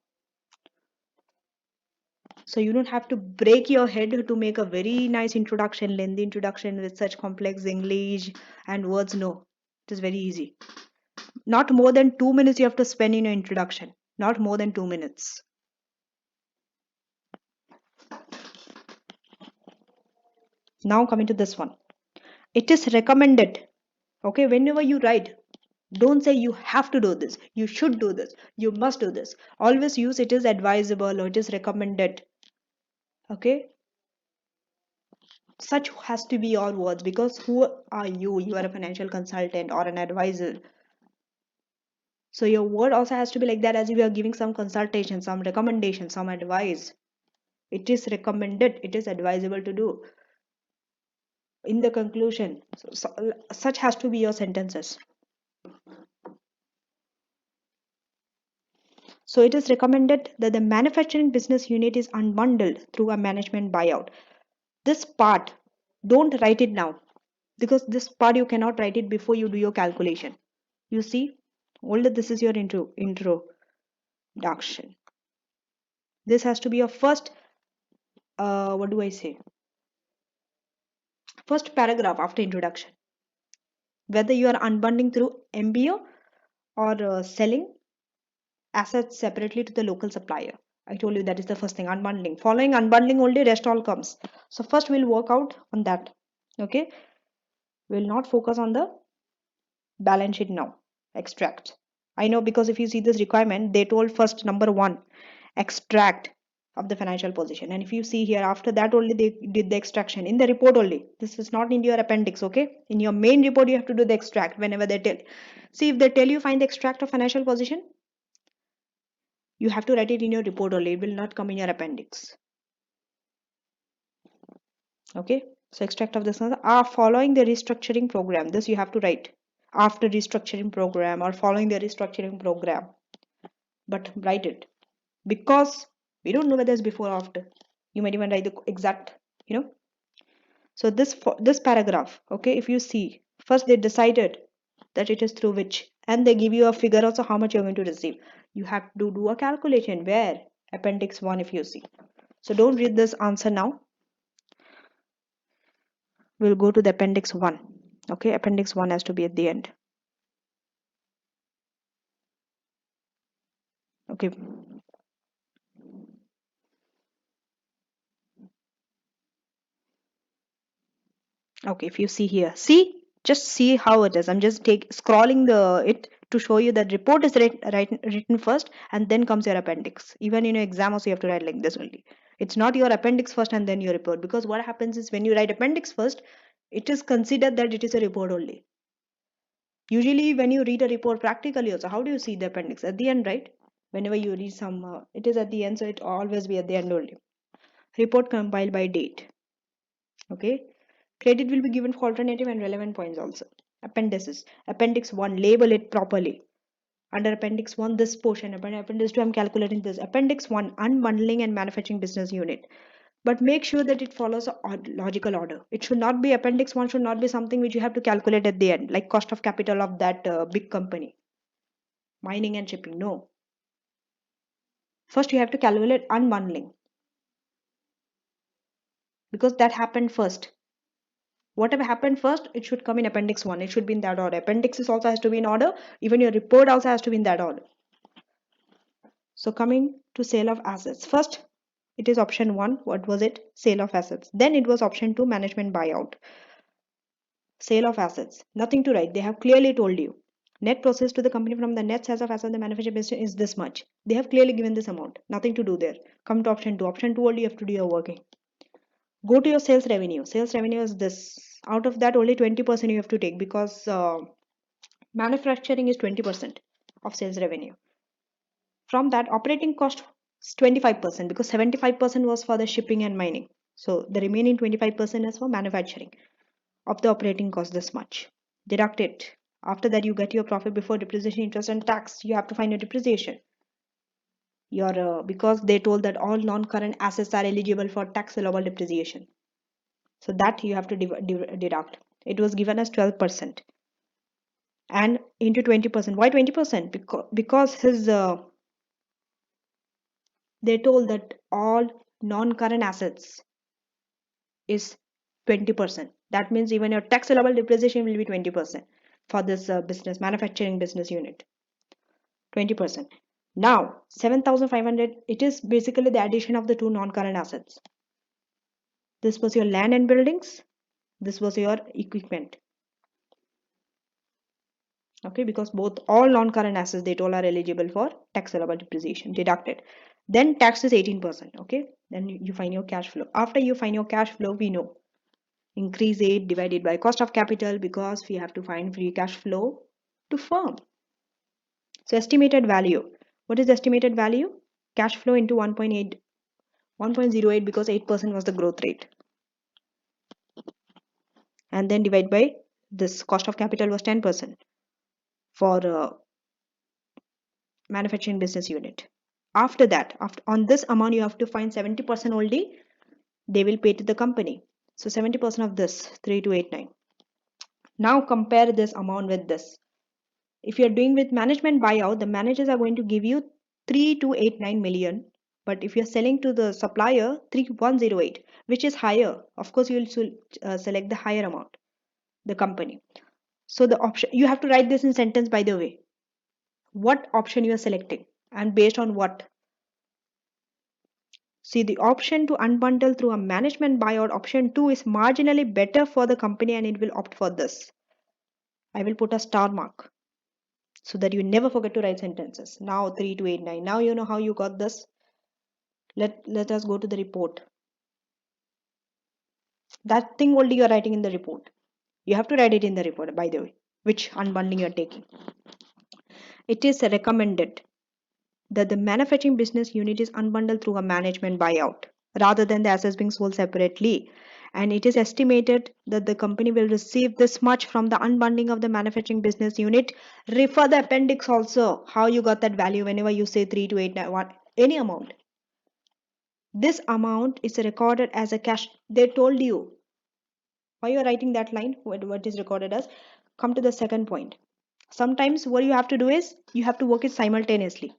so you don't have to break your head to make a very nice introduction, lengthy introduction with such complex English and words. No, it is very easy. Not more than 2 minutes you have to spend in your introduction. Not more than 2 minutes. Now coming to this one. It is recommended. Okay, whenever you write, don't say you have to do this, you should do this, you must do this. Always use it is advisable or it is recommended. Okay, such has to be your words, because who are you? You are a financial consultant or an advisor. So your word also has to be like that, as if you are giving some consultation, some recommendation, some advice. It is recommended, it is advisable to do. In the conclusion, such has to be your sentences. So it is recommended that the manufacturing business unit is unbundled through a management buyout. This part, don't write it now, because this part you cannot write it before you do your calculation. You see, only this is your introduction. This has to be your first, what do I say? First paragraph after introduction. Whether you are unbundling through MBO or selling assets separately to the local supplier. I told you that is the first thing, unbundling. Following unbundling only, rest all comes. So first we'll work out on that. Okay, we'll not focus on the balance sheet now. Extract. I know, because if you see this requirement, they told first number one, extract of the financial position. And if you see here, after that only they did the extraction in the report only. This is not in your appendix, okay? In your main report, you have to do the extract whenever they tell. See, if they tell you find the extract of financial position, you have to write it in your report only. It will not come in your appendix. Okay, so extract of this are following the restructuring program. This you have to write after restructuring program or following the restructuring program, but write it, because we don't know whether it's before or after. You might even write the exact, you know. So this paragraph, okay, if you see, first they decided that it is through which, and they give you a figure also how much you're going to receive. You have to do a calculation where appendix 1, if you see. So don't read this answer now. We'll go to the appendix 1. Okay, appendix 1 has to be at the end. Okay, okay, if you see here, see, just see how it is. I'm just scrolling it to show you that report is written first and then comes your appendix. Even in your exam also you have to write like this only. It's not your appendix first and then your report, because what happens is when you write appendix first, it is considered that it is a report only. Usually when you read a report practically also, how do you see the appendix? At the end, right? Whenever you read some, it is at the end, so it always be at the end only. Report compiled by date. Okay, credit will be given for alternative and relevant points also. Appendices. Appendix 1, label it properly. Under Appendix 1, this portion. Appendix 2, I'm calculating this. Appendix 1, unbundling and manufacturing business unit. But make sure that it follows a logical order. It should not be, Appendix 1 should not be something which you have to calculate at the end, like cost of capital of that big company. Mining and shipping. No. First, you have to calculate unbundling, because that happened first. Whatever happened first, it should come in appendix 1. It should be in that order. Appendixes also has to be in order. Even your report also has to be in that order. So coming to sale of assets. First, it is option 1. What was it? Sale of assets. Then it was option 2, management buyout. Sale of assets. Nothing to write. They have clearly told you. Net process to the company from the net sales of assets the manufacturing business is this much. They have clearly given this amount. Nothing to do there. Come to option 2. Option 2 only you have to do your working. Go to your sales revenue. Sales revenue is this. Out of that, only 20% you have to take, because manufacturing is 20% of sales revenue. From that, operating cost It's 25% because 75% was for the shipping and mining. So the remaining 25% is for manufacturing of the operating cost, this much. Deduct it. After that, you get your profit before depreciation, interest, and tax. You have to find your depreciation. Because they told that all non-current assets are eligible for taxable depreciation. So that you have to deduct. It was given as 12% and into 20%. Why 20%? Because they told that all non-current assets is 20%. That means even your taxable depreciation will be 20% for this business, manufacturing business unit. 20%. Now 7,500, it is basically the addition of the two non-current assets. This was your land and buildings. This was your equipment. Okay, because both all non-current assets they told are eligible for taxable depreciation, deducted. Then tax is 18%. Okay, then you find your cash flow. After you find your cash flow, we know increase it divided by cost of capital because we have to find free cash flow to firm. So estimated value. What is the estimated value? Cash flow into 1.08 because 8% was the growth rate. And then divide by this cost of capital was 10% for manufacturing business unit. After that, on this amount, you have to find 70% only they will pay to the company. So 70% of this, 3289. Now compare this amount with this. If you're doing with management buyout, the managers are going to give you 3289 million. But if you're selling to the supplier, 3108, which is higher. Of course, you will select the higher amount, the company. So the option, you have to write this in sentence, by the way. What option you are selecting and based on what? See, the option to unbundle through a management buyout, option 2 is marginally better for the company and it will opt for this. I will put a star mark so that you never forget to write sentences. Now 3289. Now you know how you got this. Let us go to the report. That thing only you are writing in the report. You have to write it in the report, by the way, which unbundling you are taking. It is recommended that the manufacturing business unit is unbundled through a management buyout rather than the assets being sold separately. And it is estimated that the company will receive this much from the unbundling of the manufacturing business unit. Refer the appendix also, how you got that value whenever you say 32891, any amount. This amount is recorded as a cash. They told you. Why you are writing that line? What is recorded as? Come to the second point. Sometimes what you have to do is you have to work it simultaneously.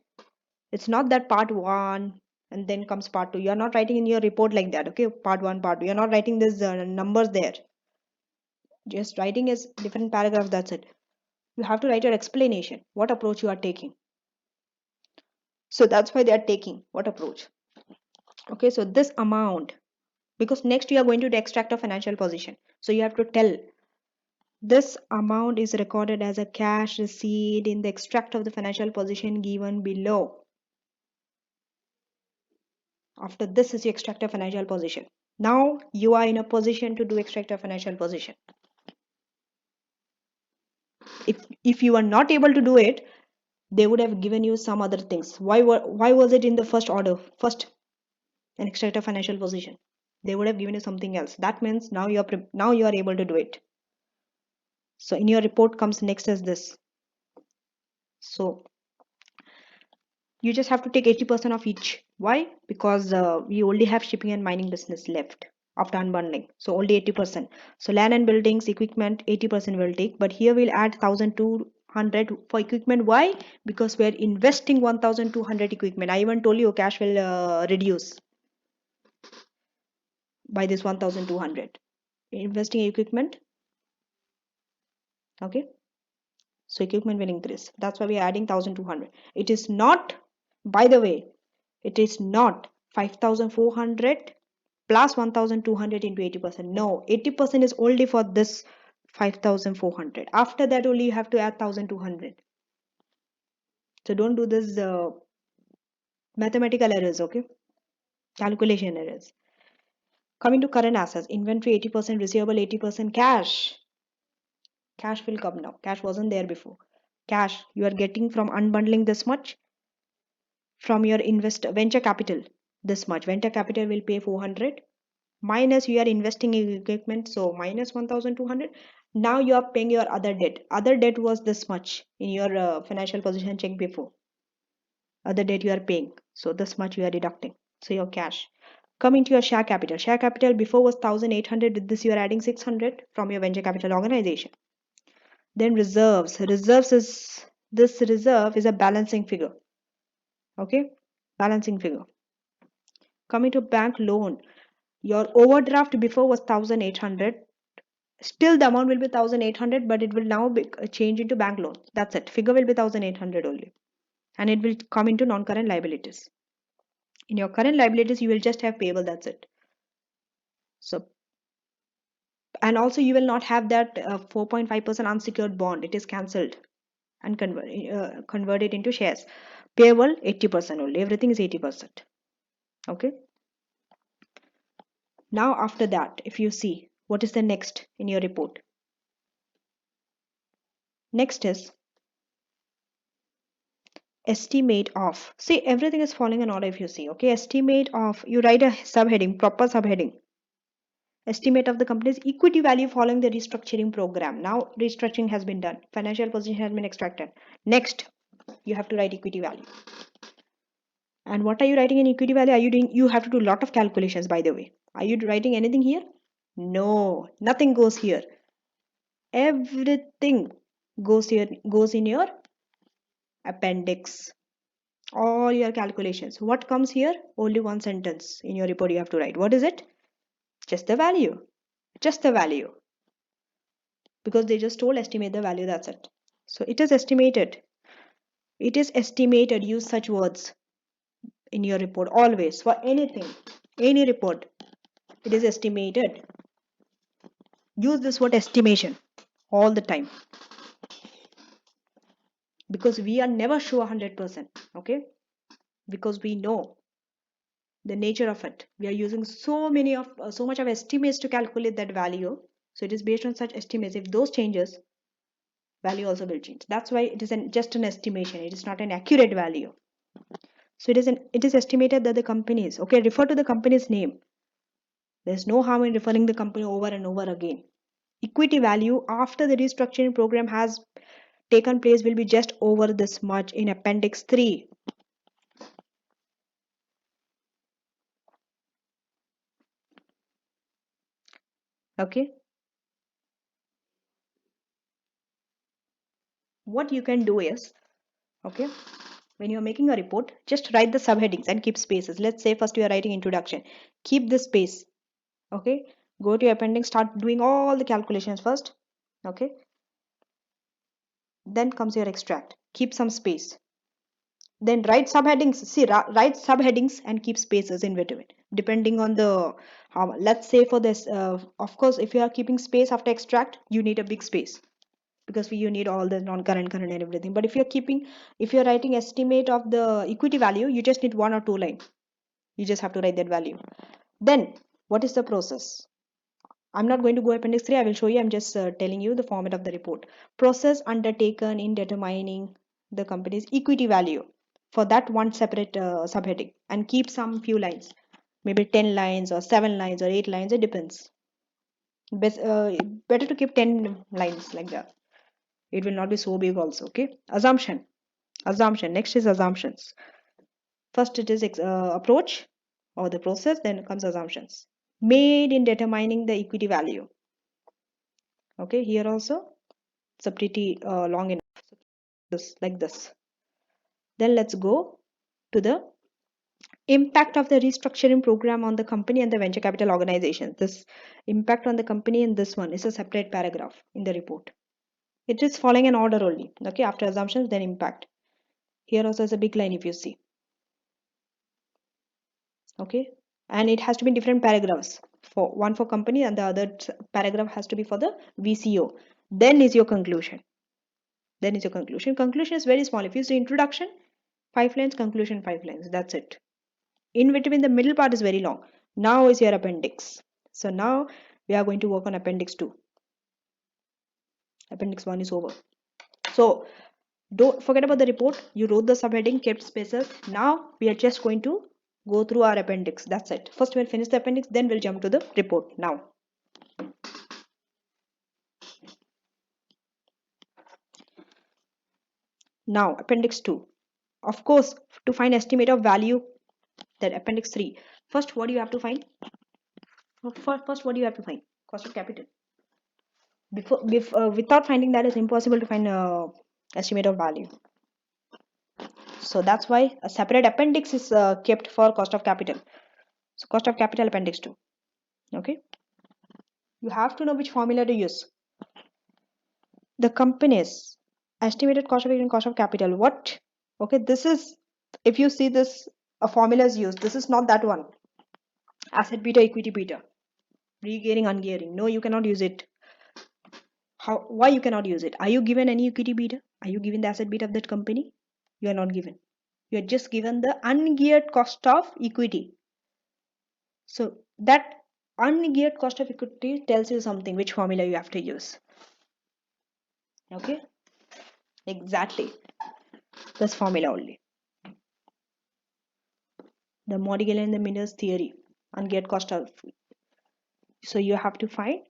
It's not that part 1 and then comes part 2. You're not writing in your report like that. Okay, part 1, part 2. You're not writing these numbers there. Just writing is different paragraph. That's it. You have to write your explanation. What approach you are taking. So that's why they are taking what approach. Okay, so this amount, because next you are going to extract a financial position. So you have to tell this amount is recorded as a cash receipt in the extract of the financial position given below. After this is you extract a financial position. Now you are in a position to do extract a financial position. If you are not able to do it, they would have given you some other things. Why was it in the first order? First, an extract a financial position. They would have given you something else. That means now you are able to do it. So in your report comes next as this. So you just have to take 80% of each. Why? Because we only have shipping and mining business left after unbundling. So only 80%. So land and buildings, equipment, 80% will take. But here we'll add 1,200 for equipment. Why? Because we're investing 1,200 equipment. I even told you cash will reduce by this 1,200. Investing equipment. Okay. So equipment will increase. That's why we're adding 1,200. It is not, by the way, it is not 5,400 plus 1,200 into 80%. No, 80% is only for this 5,400. After that only you have to add 1,200. So don't do this mathematical errors, okay? Calculation errors. Coming to current assets, inventory 80%, receivable 80%, cash. Cash will come now. Cash wasn't there before. Cash, you are getting from unbundling this much. from your venture capital, this much. Venture capital will pay 400 minus you are investing in equipment, so minus 1200. Now you are paying your other debt. Other debt was this much in your financial position check before. Other debt you are paying, so this much you are deducting. So your cash. Come into your share capital. Share capital before was 1800. With this you are adding 600 from your venture capital organization. Then reserves. This reserve is a balancing figure. Okay, balancing figure. Coming to bank loan, your overdraft before was 1800. Still the amount will be 1800, but it will now be change into bank loan. That's it. Figure will be 1800 only, and it will come into non-current liabilities. In your current liabilities, you will just have payable. That's it. So, and also you will not have that 4.5% unsecured bond. It is cancelled and converted into shares. Payable 80% only. Everything is 80%. Okay. Now after that, if you see what is the next in your report, next is estimate of. See, everything is falling in order if you see. Okay, estimate of. You write a subheading, proper subheading. Estimate of the company's equity value following the restructuring program. Now restructuring has been done. Financial position has been extracted. Next, you have to write equity value. And what are you writing in equity value? Are you doing? You have to do a lot of calculations, by the way. Are you writing anything here? No, nothing goes here. Everything goes in your appendix. All your calculations. What comes here? Only one sentence in your report you have to write. What is it? Just the value. Just the value. Because they just told estimate the value, that's it. So it is estimated. It is estimated. Use such words in your report always for anything, any report. It is estimated. Use this word estimation all the time, because we are never sure 100%. Okay, because we know the nature of it. We are using so much of estimates to calculate that value. So it is based on such estimates. If those changes, value also will change. That's why it is just an estimation. It is not an accurate value. So it is estimated that the companies, okay, refer to the company's name. There's no harm in referring the company over and over again. Equity value after the restructuring program has taken place will be just over this much in Appendix 3. Okay. What you can do is, okay, when you're making a report, just write the subheadings and keep spaces. Let's say first you are writing introduction. Keep this space. Okay. Go to your appendix, start doing all the calculations first. Okay. Then comes your extract. Keep some space. Then write subheadings. See, write subheadings and keep spaces in between, depending on the how. Let's say for this, of course, if you are keeping space after extract, you need a big space, because you need all the non-current, current, and everything. But if you're writing estimate of the equity value, you just need 1 or 2 lines. You just have to write that value. Then what is the process? I'm not going to go Appendix 3. I will show you. I'm just telling you the format of the report. Process undertaken in determining the company's equity value. For that, one separate subheading, and keep some few lines, maybe 10 lines or 7 lines or 8 lines. It depends. Better to keep 10 lines like that. It will not be so big also. Okay. Assumption. Next is assumptions. First it is approach or the process, then comes assumptions made in determining the equity value. Okay, here also it's a pretty long enough. This like this. Then let's go to the impact of the restructuring program on the company and the venture capital organization. This impact on the company and this one is a separate paragraph in the report. It is following an order only. Okay, after assumptions, then impact. Here also is a big line if you see. Okay, and it has to be in different paragraphs. For one for company and the other paragraph has to be for the VCO. Then is your conclusion. Conclusion is very small. If you see introduction, 5 lines, conclusion 5 lines. That's it. In between, the middle part is very long. Now is your appendix. So now we are going to work on appendix 2. Appendix 1 is over. So Don't forget about the report. You wrote the subheading, kept spaces. Now we are just going to go through our appendix. That's it. First we'll finish the appendix, then we'll jump to the report. Now appendix 2. Of course, to find estimate of value, that appendix 3. First, what do you have to find? First, what do you have to find? Cost of capital. Without finding that, it's impossible to find estimate of value. So that's why a separate appendix is kept for cost of capital. So cost of capital appendix 2. Okay. You have to know which formula to use. The company's estimated cost of equity and cost of capital. What? Okay, this is, if you see this, a formula is used. This is not that one. Asset beta, equity beta. Regearing, ungearing. No, you cannot use it. How? Why you cannot use it? Are you given any equity beta? Are you given the asset beta of that company? You are not given. You are just given the ungeared cost of equity. So that ungeared cost of equity tells you something, which formula you have to use. Okay, exactly this formula only. The Modigliani and the Miller's theory, ungeared cost of. So you have to find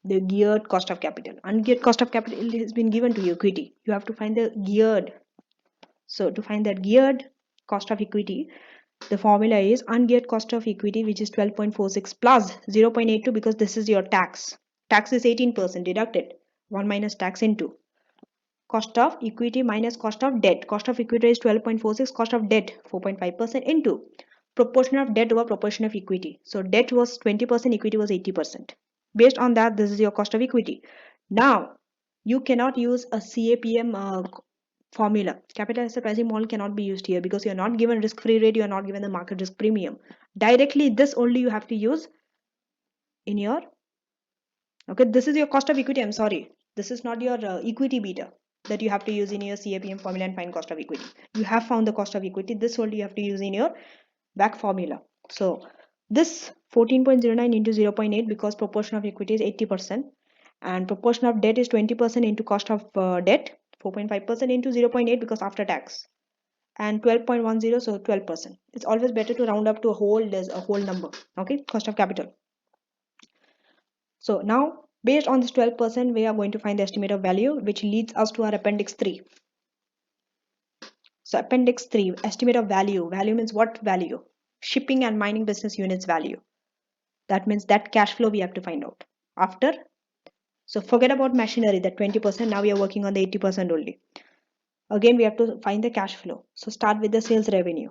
the geared cost of capital. Ungeared cost of capital has been given to you, equity. You have to find the geared. So to find that geared cost of equity, the formula is ungeared cost of equity, which is 12.46 plus 0.82, because this is your tax. Tax is 18% deducted. 1 minus tax into cost of equity minus cost of debt. Cost of equity is 12.46, cost of debt 4.5% into proportion of debt over proportion of equity. So debt was 20%, equity was 80%. Based on that, this is your cost of equity. Now, you cannot use a CAPM formula. Capital asset pricing model cannot be used here because you are not given risk-free rate, you are not given the market risk premium. Directly, this only you have to use in your, okay, this is your cost of equity, I'm sorry. This is not your equity beta that you have to use in your CAPM formula and find cost of equity. You have found the cost of equity. This only you have to use in your back formula. So this 14.09 into 0.8, because proportion of equity is 80% and proportion of debt is 20% into cost of debt, 4.5% into 0.8 because after tax, and 12.10, so 12%. It's always better to round up to a whole number. Okay, cost of capital. So now based on this 12%, we are going to find the estimate of value, which leads us to our appendix 3. So appendix 3, estimate of value. Value means what value? Shipping and mining business units value. That means that cash flow we have to find out after. So forget about machinery, that 20%. Now we are working on the 80% only. Again, we have to find the cash flow. So start with the sales revenue.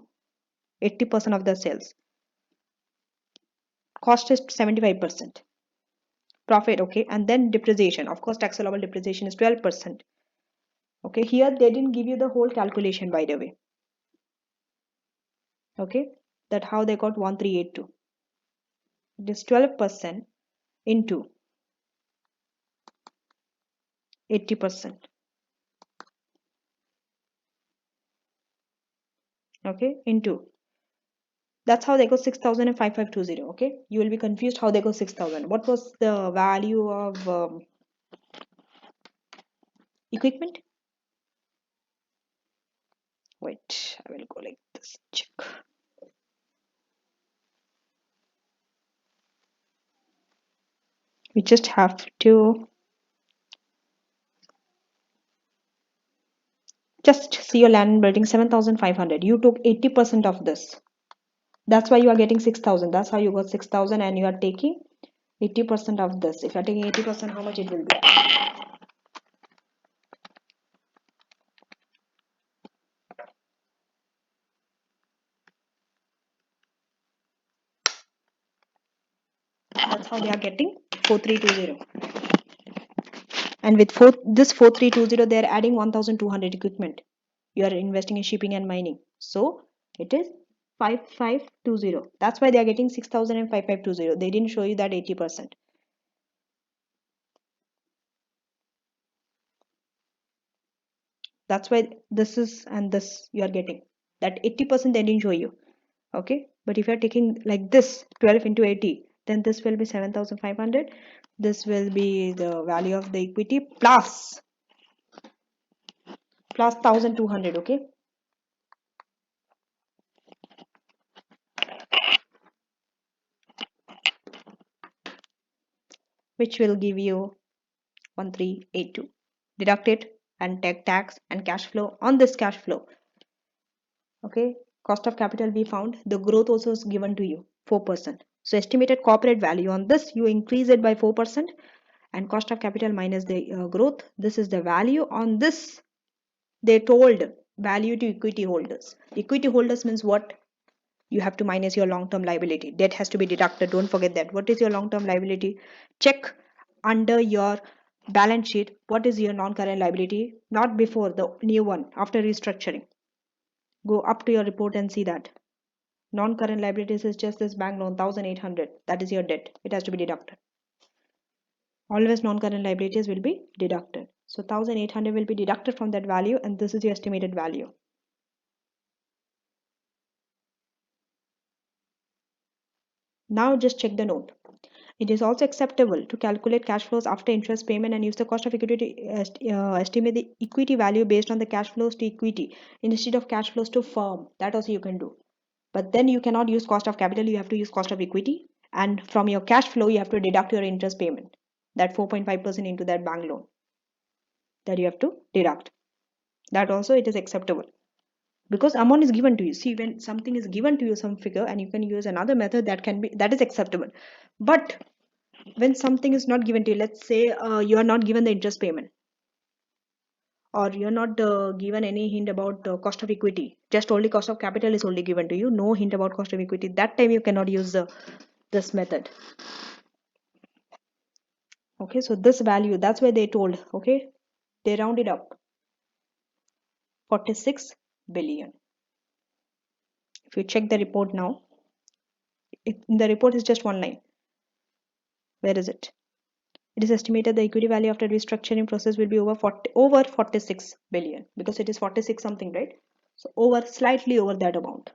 80% of the sales. Cost is 75%. Profit, okay, and then depreciation. Of course, tax allowable depreciation is 12%. Okay, here they didn't give you the whole calculation, by the way. Okay, that how they got 1382. It is 12% into 80%. Okay, into, that's how they got 6,000 and 5520. Okay, you will be confused how they got 6,000. What was the value of equipment? Wait, I will go like this. Check. We just have to just see your land and building 7,500. You took 80% of this. That's why you are getting 6,000. That's how you got 6,000 and you are taking 80% of this. If you are taking 80%, how much it will be? That's how they are getting 4320. And with this 4320, they are adding 1,200 equipment. You are investing in shipping and mining. So it is 5520. That's why they are getting 6,000 and 5520. They didn't show you that 80%. That's why this is and this you are getting. That 80% they didn't show you. Okay, but if you are taking like this 12 into 80, then this will be 7,500. This will be the value of the equity plus plus 1200, okay? Which will give you 1382. Deduct it and take tax and cash flow on this cash flow. Okay, cost of capital we found. The growth also is given to you 4%. So estimated corporate value on this, you increase it by 4%, and cost of capital minus the growth. This is the value on this. They told value to equity holders. Equity holders means what? You have to minus your long-term liability. Debt has to be deducted. Don't forget that. What is your long-term liability? Check under your balance sheet. What is your non-current liability? Not before the new one, after restructuring. Go up to your report and see that. Non-current liabilities is just this bank loan, 1800. That is your debt. It has to be deducted. Always non-current liabilities will be deducted. So 1800 will be deducted from that value, and this is your estimated value. Now just check the note. It is also acceptable to calculate cash flows after interest payment and use the cost of equity to estimate the equity value based on the cash flows to equity instead of cash flows to firm. That also you can do. But then you cannot use cost of capital, you have to use cost of equity. And from your cash flow, you have to deduct your interest payment. That 4.5% into that bank loan that you have to deduct. That also it is acceptable. Because amount is given to you. See, when something is given to you, some figure, and you can use another method, that is acceptable. But when something is not given to you, let's say you are not given the interest payment, or you're not given any hint about cost of equity, just only cost of capital is only given to you, no hint about cost of equity, that time you cannot use this method. Okay, so this value, that's why they told, okay, they rounded up 46 billion. If you check the report now, in the report is just one line. Where is it? It is estimated the equity value after restructuring process will be over 46 billion, because it is 46 something, right? So over, slightly over that amount.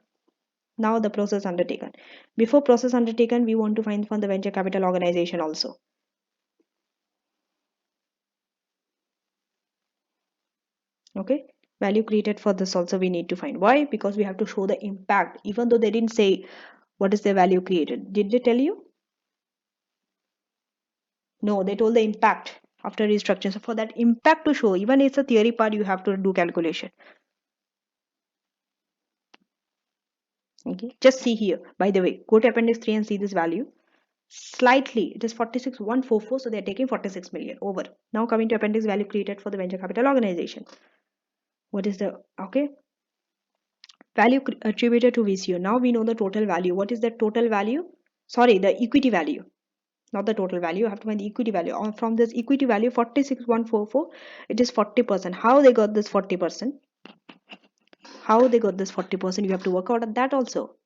Now the process undertaken. Before process undertaken, we want to find from the venture capital organization also. Okay, value created for this also we need to find. Why? Because we have to show the impact, even though they didn't say what is the value created. Did they tell you? No, they told the impact after restructuring. So for that impact to show, even it's a theory part, you have to do calculation. Okay, just see here. By the way, go to appendix 3 and see this value. Slightly, it is 46,144, so they're taking 46 million over. Now coming to appendix, value created for the venture capital organization. What is the, okay, value attributed to VCO. Now we know the total value. What is the total value? Sorry, the equity value, not the total value. You have to find the equity value. From this equity value 46,144, it is 40%. How they got this 40%? How they got this 40%? You have to work out on that also.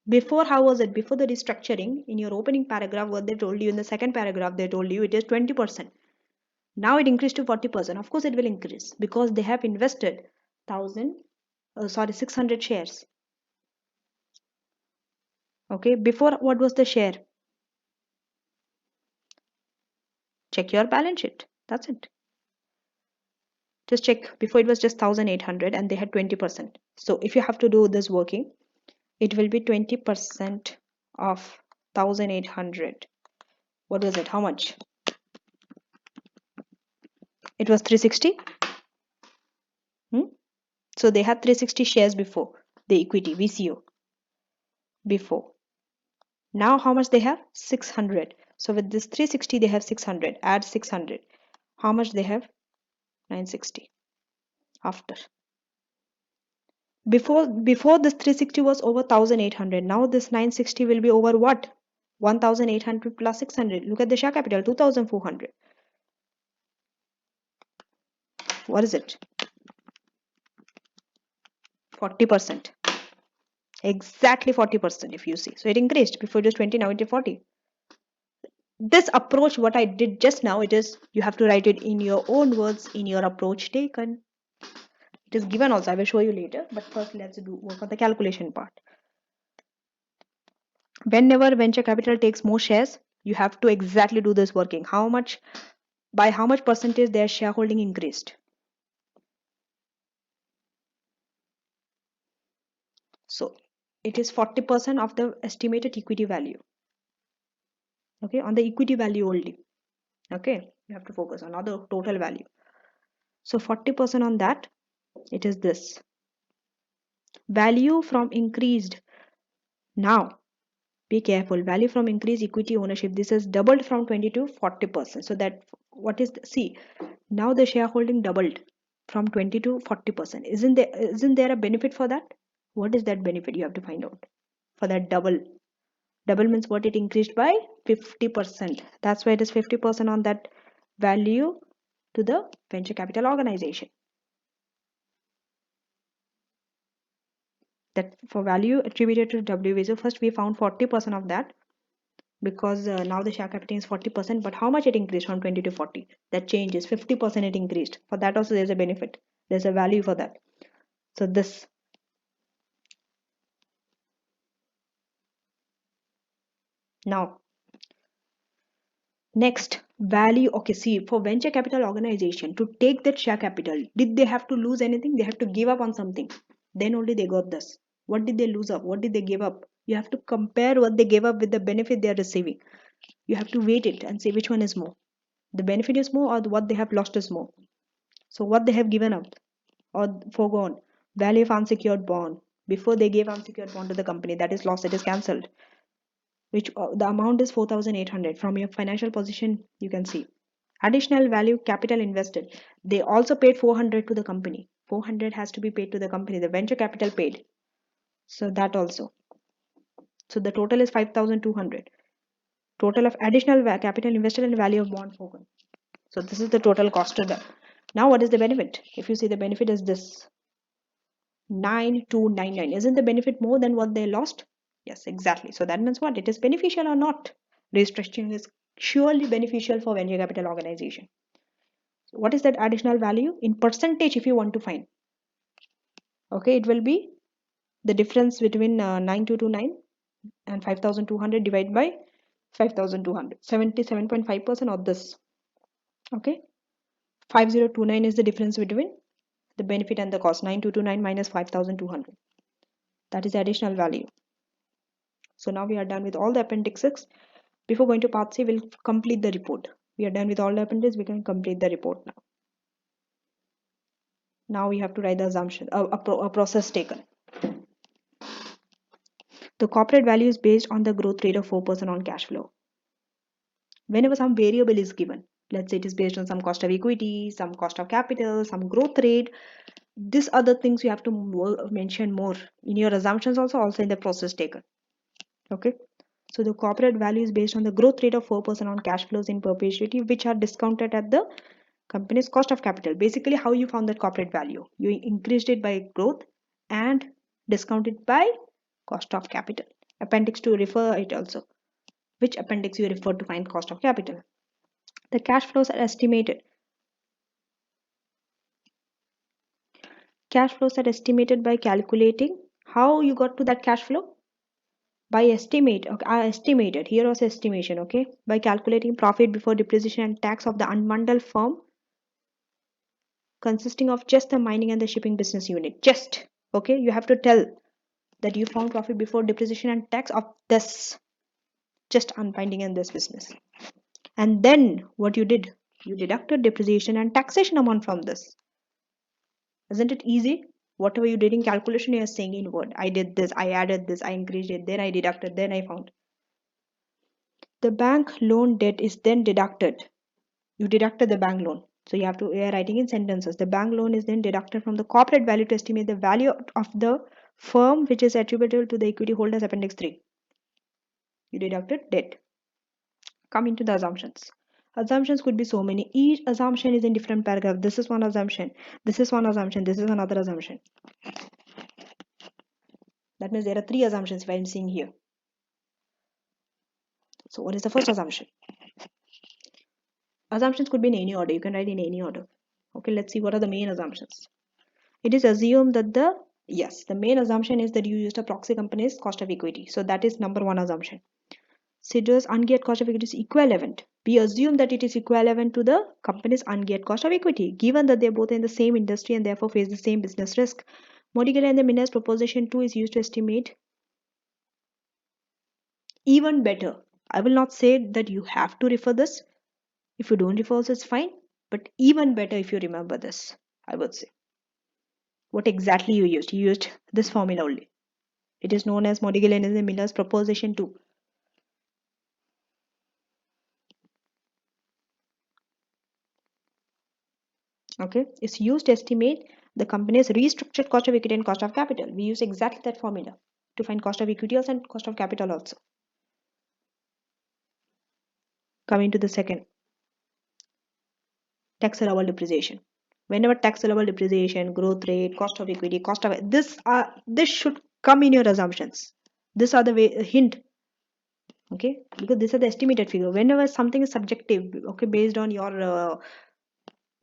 Before, how was it? Before the restructuring, in your opening paragraph, what they told you, in the second paragraph, they told you it is 20%. Now it increased to 40%. Of course, it will increase because they have invested 600 shares. Okay, before what was the share? Check your balance sheet. That's it. Just check. Before it was just 1800 and they had 20%. So if you have to do this working, it will be 20% of 1800. What was it? How much? It was 360. So they had 360 shares before the equity VCO. Before. Now how much they have? 600. So with this 360 they have 600. Add 600. How much they have? 960. After. Before this 360 was over 1800. Now this 960 will be over what? 1800 plus 600. Look at the share capital, 2400. What is it? 40%. Exactly 40% if you see. So it increased. Before it was 20, now it is 40. This approach, what I did just now, it is, you have to write it in your own words, in your approach taken. It is given also. I will show you later. But first let's do work on the calculation part. Whenever venture capital takes more shares, you have to exactly do this working. How much, by how much percentage their shareholding increased? So it is 40% of the estimated equity value. Okay, on the equity value only. Okay, you have to focus on other total value. So 40% on that, it is this. Value from increased. Now, be careful. Value from increased equity ownership. This has doubled from 20 to 40%. So that what is see now the shareholding doubled from 20 to 40%. Isn't there a benefit for that? What is that benefit? You have to find out for that double. Double means what? It increased by 50%. That's why it is 50% on that value to the venture capital organization. That for value attributed to WV. So first we found 40% of that because now the share capital is 40%, but how much it increased from 20 to 40? That change is 50% it increased. For that also there's a benefit. There's a value for that. So this. Now, next value. Okay, see for venture capital organization to take that share capital, did they have to lose anything? They have to give up on something. Then only they got this. What did they lose up? What did they give up? You have to compare what they gave up with the benefit they are receiving. You have to weight it and say which one is more. The benefit is more or what they have lost is more. So what they have given up or foregone, value of unsecured bond. Before they gave unsecured bond to the company, that is lost, it is cancelled. Which the amount is 4,800. From your financial position, you can see. Additional value capital invested. They also paid 400 to the company. 400 has to be paid to the company. The venture capital paid. So that also. So the total is 5,200. Total of additional capital invested and value of bond foregone. So this is the total cost to them. Now what is the benefit? If you see the benefit is this 9299. Isn't the benefit more than what they lost? Yes, exactly. So that means what? It is beneficial or not? Restructuring is surely beneficial for venture capital organization. So what is that additional value? In percentage if you want to find. Okay, it will be the difference between 9229 and 5200 divided by 5200. 77.5% of this. Okay. 5029 is the difference between the benefit and the cost. 9229 minus 5200. That is additional value. So now we are done with all the appendixes. Before going to part C, we'll complete the report. We are done with all the appendixes. We can complete the report now. Now we have to write the assumption, a process taken. The corporate value is based on the growth rate of 4% on cash flow. Whenever some variable is given, let's say it is based on some cost of equity, some cost of capital, some growth rate, these other things you have to mention more in your assumptions also in the process taken. Okay. So the corporate value is based on the growth rate of 4% on cash flows in perpetuity, which are discounted at the company's cost of capital. Basically, how you found that corporate value? You increased it by growth and discounted by cost of capital. Appendix 2 refer it also. Which appendix you refer to find cost of capital? The cash flows are estimated. Cash flows are estimated by calculating. How you got to that cash flow? By estimate. Okay, I estimated. Here was estimation. Okay, by calculating profit before depreciation and tax of the unbundled firm consisting of just the mining and the shipping business unit. Just okay, you have to tell that you found profit before depreciation and tax of this just unbinding and this business. And then what you did? You deducted depreciation and taxation amount from this. Isn't it easy? Whatever you did in calculation, you are saying in word. I did this, I added this, I increased it, then I deducted, then I found. The bank loan debt is then deducted. You deducted the bank loan. So you are writing in sentences. The bank loan is then deducted from the corporate value to estimate the value of the firm which is attributable to the equity holders, Appendix 3. You deducted debt. Come into the assumptions. Assumptions could be so many. Each assumption is in different paragraph. This is one assumption. This is one assumption. This is another assumption. That means there are 3 assumptions if I am seeing here. So what is the first assumption? Assumptions could be in any order. You can write in any order. Okay, let's see what are the main assumptions. It is assumed that the main assumption is that you used a proxy company's cost of equity. So that is number 1 assumption. Considers ungeared cost of equity is equivalent. We assume that it is equivalent to the company's ungeared cost of equity, given that they are both in the same industry and therefore face the same business risk. Modigliani and the Miller's proposition 2 is used to estimate even better. I will not say that you have to refer this. If you don't refer also, it's fine. But even better if you remember this, I would say. What exactly you used? You used this formula only. It is known as Modigliani and the Miller's proposition 2. Okay, it's used to estimate the company's restructured cost of equity and cost of capital. We use exactly that formula to find cost of equity also and cost of capital also. Coming to the second, tax allowable depreciation. Whenever tax allowable depreciation, growth rate, cost of equity, cost of this should come in your assumptions. These are the way hint. Okay, because these are the estimated figure. Whenever something is subjective, okay, based on your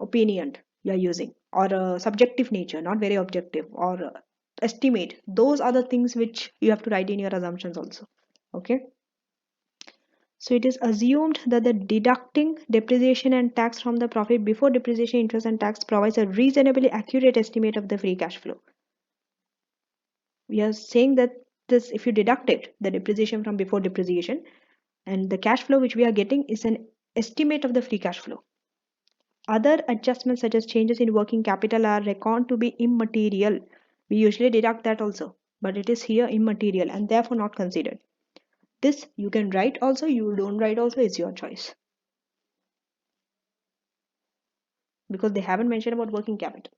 opinion you are using, or subjective nature, not very objective, or estimate, those are the things which you have to write in your assumptions also. Okay, so it is assumed that the deducting depreciation and tax from the profit before depreciation, interest and tax provides a reasonably accurate estimate of the free cash flow. We are saying that this, if you deduct it, the depreciation from before depreciation, and the cash flow which we are getting is an estimate of the free cash flow. Other adjustments such as changes in working capital are reckoned to be immaterial. We usually deduct that also, but it is here immaterial and therefore not considered. This you can write also, you don't write also, it's your choice. Because they haven't mentioned about working capital.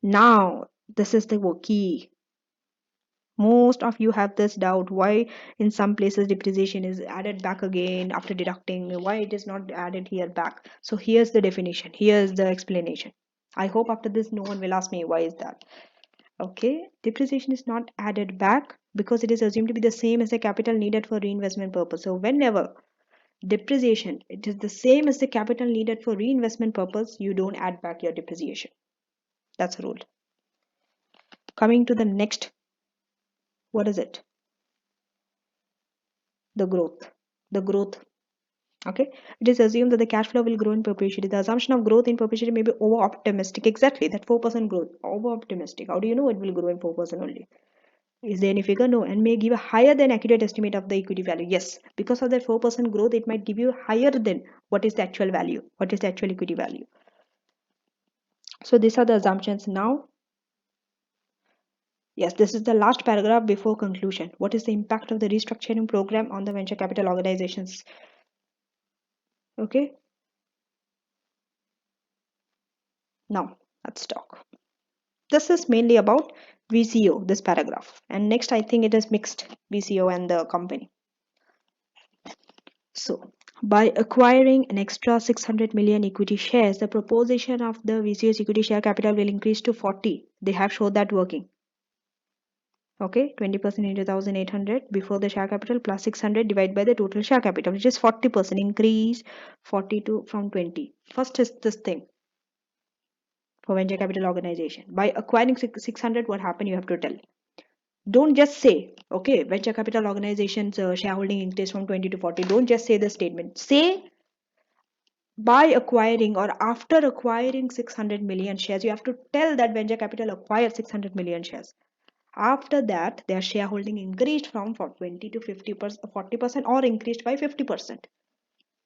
Now, this is the key. Most of you have this doubt why in some places depreciation is added back again after deducting, why it is not added here back. So here's the definition, here's the explanation. I hope after this no one will ask me why is that. Okay, depreciation is not added back because it is assumed to be the same as the capital needed for reinvestment purpose. So whenever depreciation, it is the same as the capital needed for reinvestment purpose, you don't add back your depreciation. That's a rule. Coming to the next, what is it? The growth. Okay, it is assumed that the cash flow will grow in perpetuity. The assumption of growth in perpetuity may be over optimistic. Exactly, that 4% growth, over optimistic. How do you know it will grow in 4% only? Is there any figure? No. And may give a higher than accurate estimate of the equity value. Yes, because of that 4% growth, it might give you higher than what is the actual value, what is the actual equity value. So these are the assumptions now. Yes, this is the last paragraph before conclusion. What is the impact of the restructuring program on the venture capital organizations? Okay. Now, let's talk. This is mainly about VCO, this paragraph. And next, I think it is mixed VCO and the company. So, by acquiring an extra 600 million equity shares, the proportion of the VCO's equity share capital will increase to 40. They have showed that working. Okay, 20% into 1,800 before the share capital plus 600 divided by the total share capital, which is 40% increase, 42 from 20. First is this thing for venture capital organization. By acquiring 600, what happened? You have to tell. Don't just say, okay, venture capital organizations shareholding increased from 20 to 40. Don't just say the statement. Say by acquiring or after acquiring 600 million shares, you have to tell that venture capital acquired 600 million shares. After that, their shareholding increased from 20 to 50%, 40% or increased by 50%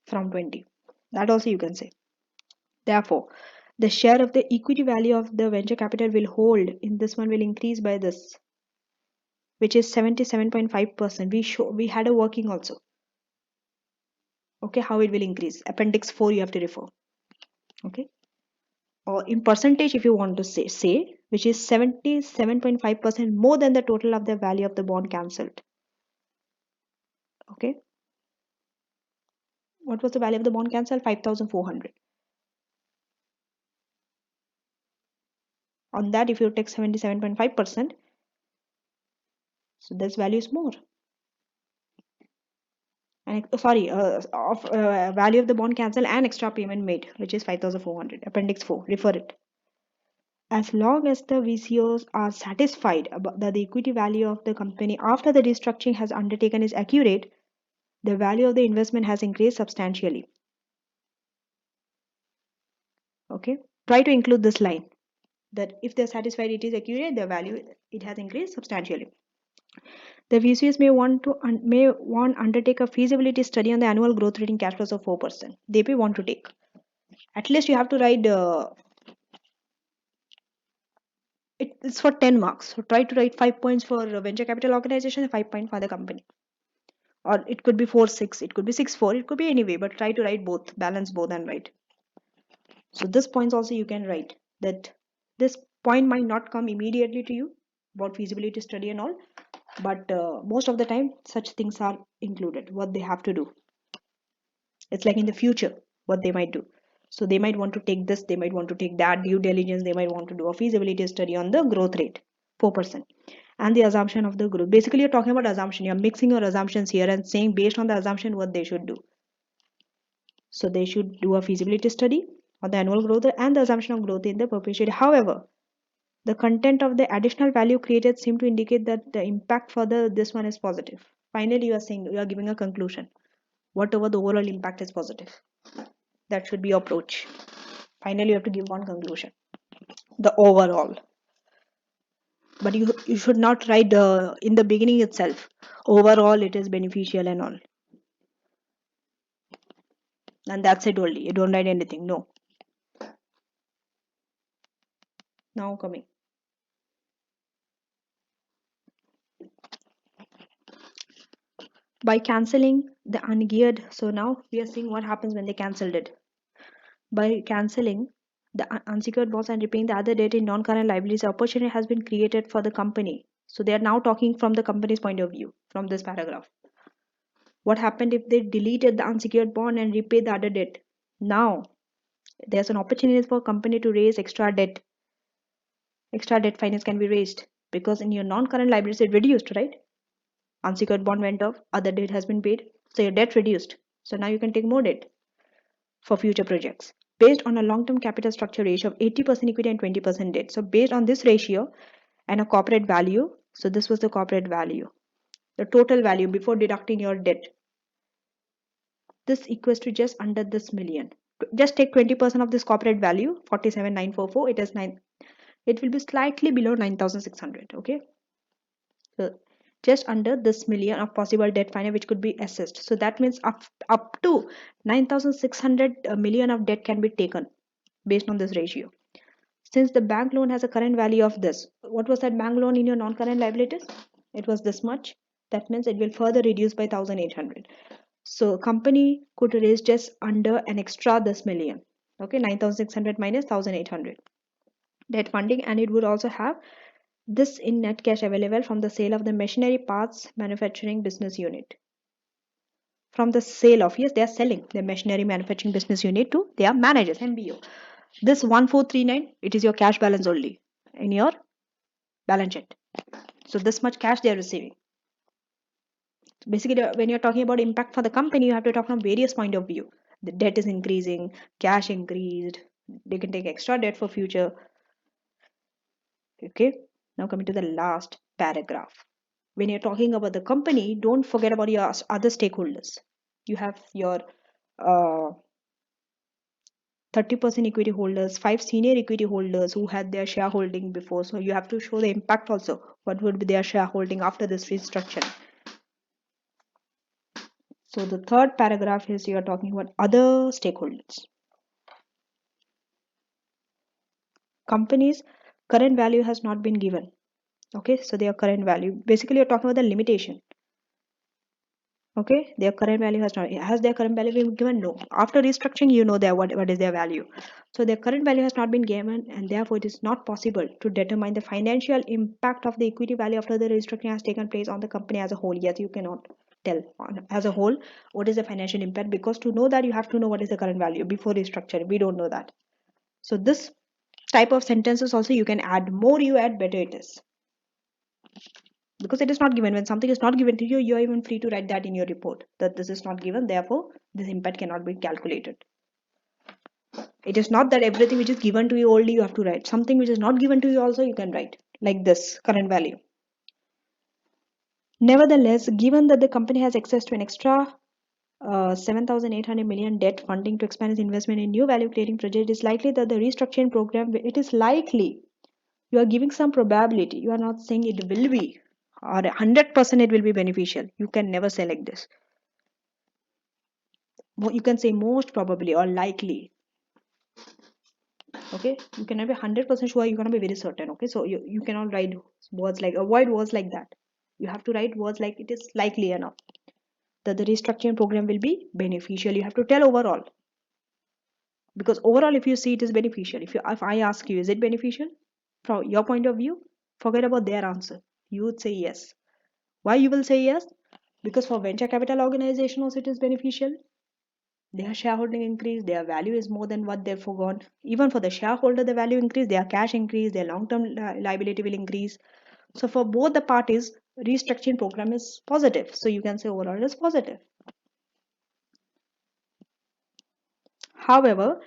from 20. That also you can say. Therefore, the share of the equity value of the venture capital will hold in this one will increase by this, which is 77.5%. We had a working also. Okay, how it will increase. Appendix 4 you have to refer. Okay. Or in percentage if you want to say which is 77.5% more than the total of the value of the bond cancelled. Okay. What was the value of the bond cancelled? 5,400. On that, if you take 77.5%, so this value is more. And sorry, of value of the bond cancelled and extra payment made, which is 5,400. Appendix 4, refer it. As long as the VCOs are satisfied about that the equity value of the company after the restructuring has undertaken is accurate, the value of the investment has increased substantially. Okay, try to include this line. that if they're satisfied it is accurate, their value it has increased substantially. The VCs may want undertake a feasibility study on the annual growth rate in cash flows of 4%. They may want to take. At least you have to write it's for 10 marks. So try to write 5 points for a venture capital organization and 5 points for the company. Or it could be 4-6, it could be 6-4, it could be any way, but try to write both, balance both and write. So this points also you can write that this point might not come immediately to you about feasibility study and all, but most of the time such things are included, what they have to do. It's like in the future what they might do. So they might want to take this, they might want to take that due diligence, they might want to do a feasibility study on the growth rate 4% and the assumption of the growth. Basically you're talking about assumption, you're mixing your assumptions here and saying based on the assumption what they should do. So they should do a feasibility study on the annual growth and the assumption of growth in the perpetuity. However, the content of the additional value created seem to indicate that the impact for this one is positive. Finally, you are saying you are giving a conclusion. Whatever the overall impact is positive. That should be your approach. Finally, you have to give one conclusion. The overall. But you should not write in the beginning itself. Overall, it is beneficial and all. And that's it only. You don't write anything. No. Now coming. By cancelling the ungeared, so now we are seeing what happens when they cancelled it. By cancelling the unsecured bonds and repaying the other debt in non-current liabilities, opportunity has been created for the company. So they are now talking from the company's point of view from this paragraph. What happened if they deleted the unsecured bond and repaid the other debt? Now there's an opportunity for company to raise extra debt. Extra debt finance can be raised because in your non-current liabilities it reduced, right? Unsecured bond went off, other debt has been paid, so your debt reduced. So now you can take more debt for future projects based on a long-term capital structure ratio of 80% equity and 20% debt. So based on this ratio and a corporate value, so this was the corporate value, the total value before deducting your debt. This equals to just under this million. Just take 20% of this corporate value, 47,944. It is 9. It will be slightly below 9,600. Okay. So just under this million of possible debt finance which could be assessed. So that means up to 9,600 million of debt can be taken based on this ratio. Since the bank loan has a current value of this, what was that bank loan in your non-current liabilities? It was this much. That means it will further reduce by 1,800. So company could raise just under an extra this million. Okay, 9,600 minus 1,800 debt funding, and it would also have this in net cash available from the sale of the machinery parts manufacturing business unit. From the sale of, yes, they are selling the machinery manufacturing business unit to their managers, MBO. This 1439, it is your cash balance only in your balance sheet. So this much cash they are receiving. Basically, when you're talking about impact for the company, you have to talk from various point of view. The debt is increasing, cash increased, they can take extra debt for future. Okay, now coming to the last paragraph. When you're talking about the company, don't forget about your other stakeholders. You have your 30% equity holders, 5 senior equity holders who had their shareholding before. So you have to show the impact also. What would be their shareholding after this restructuring? So the third paragraph is you are talking about other stakeholders. Company's current value has not been given. Okay, so their current value. Basically, you're talking about the limitation. Okay, their current value has their current value been given? No. After restructuring, you know what is their value. So their current value has not been given, and therefore it is not possible to determine the financial impact of the equity value after the restructuring has taken place on the company as a whole. Yes, you cannot tell as a whole what is the financial impact, because to know that you have to know what is the current value before restructuring. We don't know that. So this type of sentences also you can add. More you add, better it is. Because it is not given. When something is not given to you, you are even free to write that in your report that this is not given, therefore this impact cannot be calculated. It is not that everything which is given to you only you have to write. Something which is not given to you also you can write, like this current value. Nevertheless, given that the company has access to an extra 7,800 million debt funding to expand its investment in new value creating projects, it is likely that the restructuring program, it is likely You are giving some probability. You are not saying it will be or 100% it will be beneficial. You can never say like this. You can say most probably or likely. Okay, you cannot be 100% sure, you cannot be very certain. Okay, so you cannot write words like, avoid words like that. You have to write words like it is likely enough that the restructuring program will be beneficial. You have to tell overall, because overall if you see it is beneficial. If I ask you, is it beneficial from your point of view, forget about their answer, you would say yes. Why you will say yes? Because for venture capital organization also it is beneficial. Their shareholding increase, their value is more than what they've forgone. Even for the shareholder, the value increase, their cash increase, their long-term liability will increase. So for both the parties, restructuring program is positive. So you can say overall it is positive. However,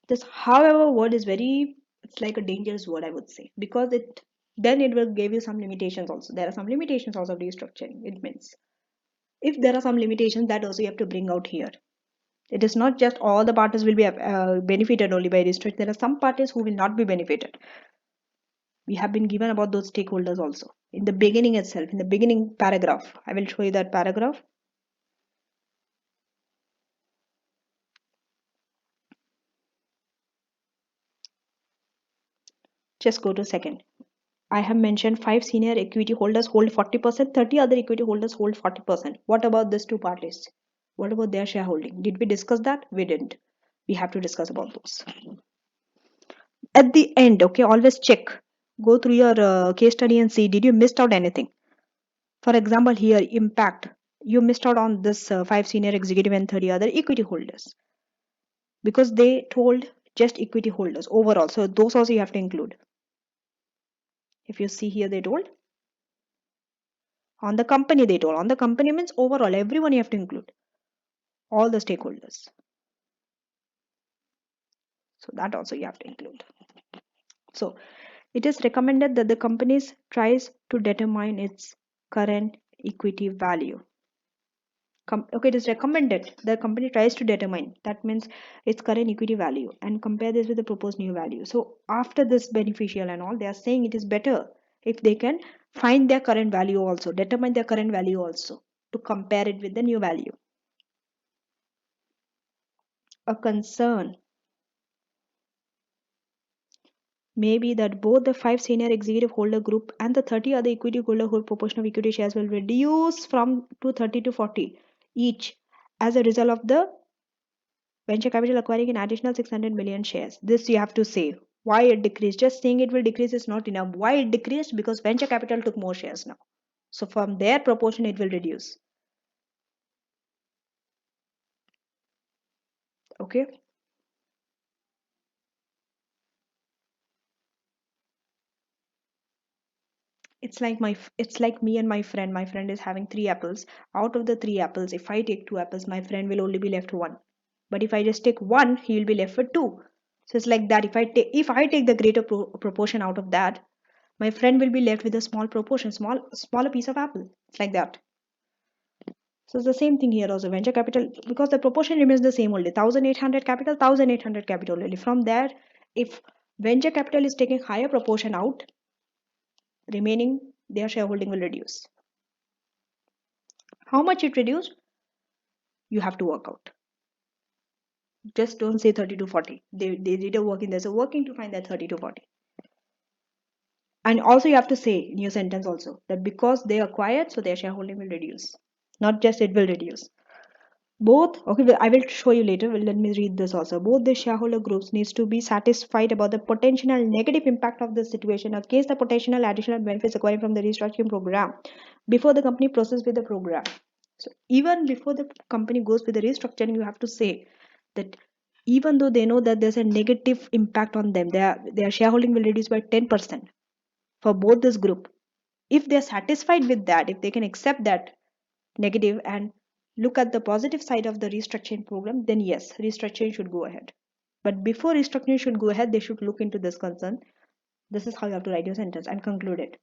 this however word is very, it's like a dangerous word, I would say, because it will give you some limitations also. There are some limitations also of restructuring. It means if there are some limitations, that also you have to bring out here. It is not just all the parties will be benefited only by restructuring. There are some parties who will not be benefited. We have been given about those stakeholders also in the beginning itself, in the beginning paragraph. I will show you that paragraph. Just go to second. I have mentioned 5 senior equity holders hold 40%, 30 other equity holders hold 40%. What about these two parties? What about their shareholding? Did we discuss that? We didn't. We have to discuss about those. At the end, okay, always check. Go through your case study and see, did you missed out anything? For example, here, impact. You missed out on this 5 senior executive and 30 other equity holders because they told just equity holders overall. So those also you have to include. If you see here, they told on the company, they told on the company means overall, everyone you have to include, all the stakeholders. So that also you have to include. So it is recommended that the companies tries to determine its current equity value. Okay, it is recommended the company tries to determine, that means its current equity value, and compare this with the proposed new value. So after this beneficial and all, they are saying it is better if they can find their current value also, determine their current value also, to compare it with the new value. A concern may be that both the 5 senior executive holder group and the 30 other equity holder whose proportion of equity shares will reduce from 30 to 40 each as a result of the venture capital acquiring an additional 600 million shares. This you have to say. Why it decreased? Just saying it will decrease is not enough. Why it decreased? Because venture capital took more shares now. So from their proportion, it will reduce. Okay. It's like me and my friend. My friend is having 3 apples. Out of the 3 apples, if I take 2 apples, my friend will only be left one. But if I just take one, he will be left with two. So it's like that. If I take the greater proportion out of that, my friend will be left with a small proportion, smaller piece of apple. It's like that. So it's the same thing here also. Venture capital, because the proportion remains the same only. 1,800 capital, 1,800 capital only. From there, if venture capital is taking higher proportion out, remaining their shareholding will reduce. How much it reduced? You have to work out. Just don't say 30 to 40. They did a working. There's a working to find that 30 to 40. And also you have to say in your sentence also that because they acquired, so their shareholding will reduce. Not just it will reduce. Both, okay, I will show you later. Let me read this also. Both the shareholder groups needs to be satisfied about the potential negative impact of the situation against the potential additional benefits acquiring from the restructuring program before the company proceeds with the program. So even before the company goes with the restructuring, you have to say that even though they know that there's a negative impact on them, their shareholding will reduce by 10% for both this group. If they're satisfied with that, if they can accept that negative and look at the positive side of the restructuring program, then yes, restructuring should go ahead. But before restructuring should go ahead, they should look into this concern. This is how you have to write your sentence and conclude it.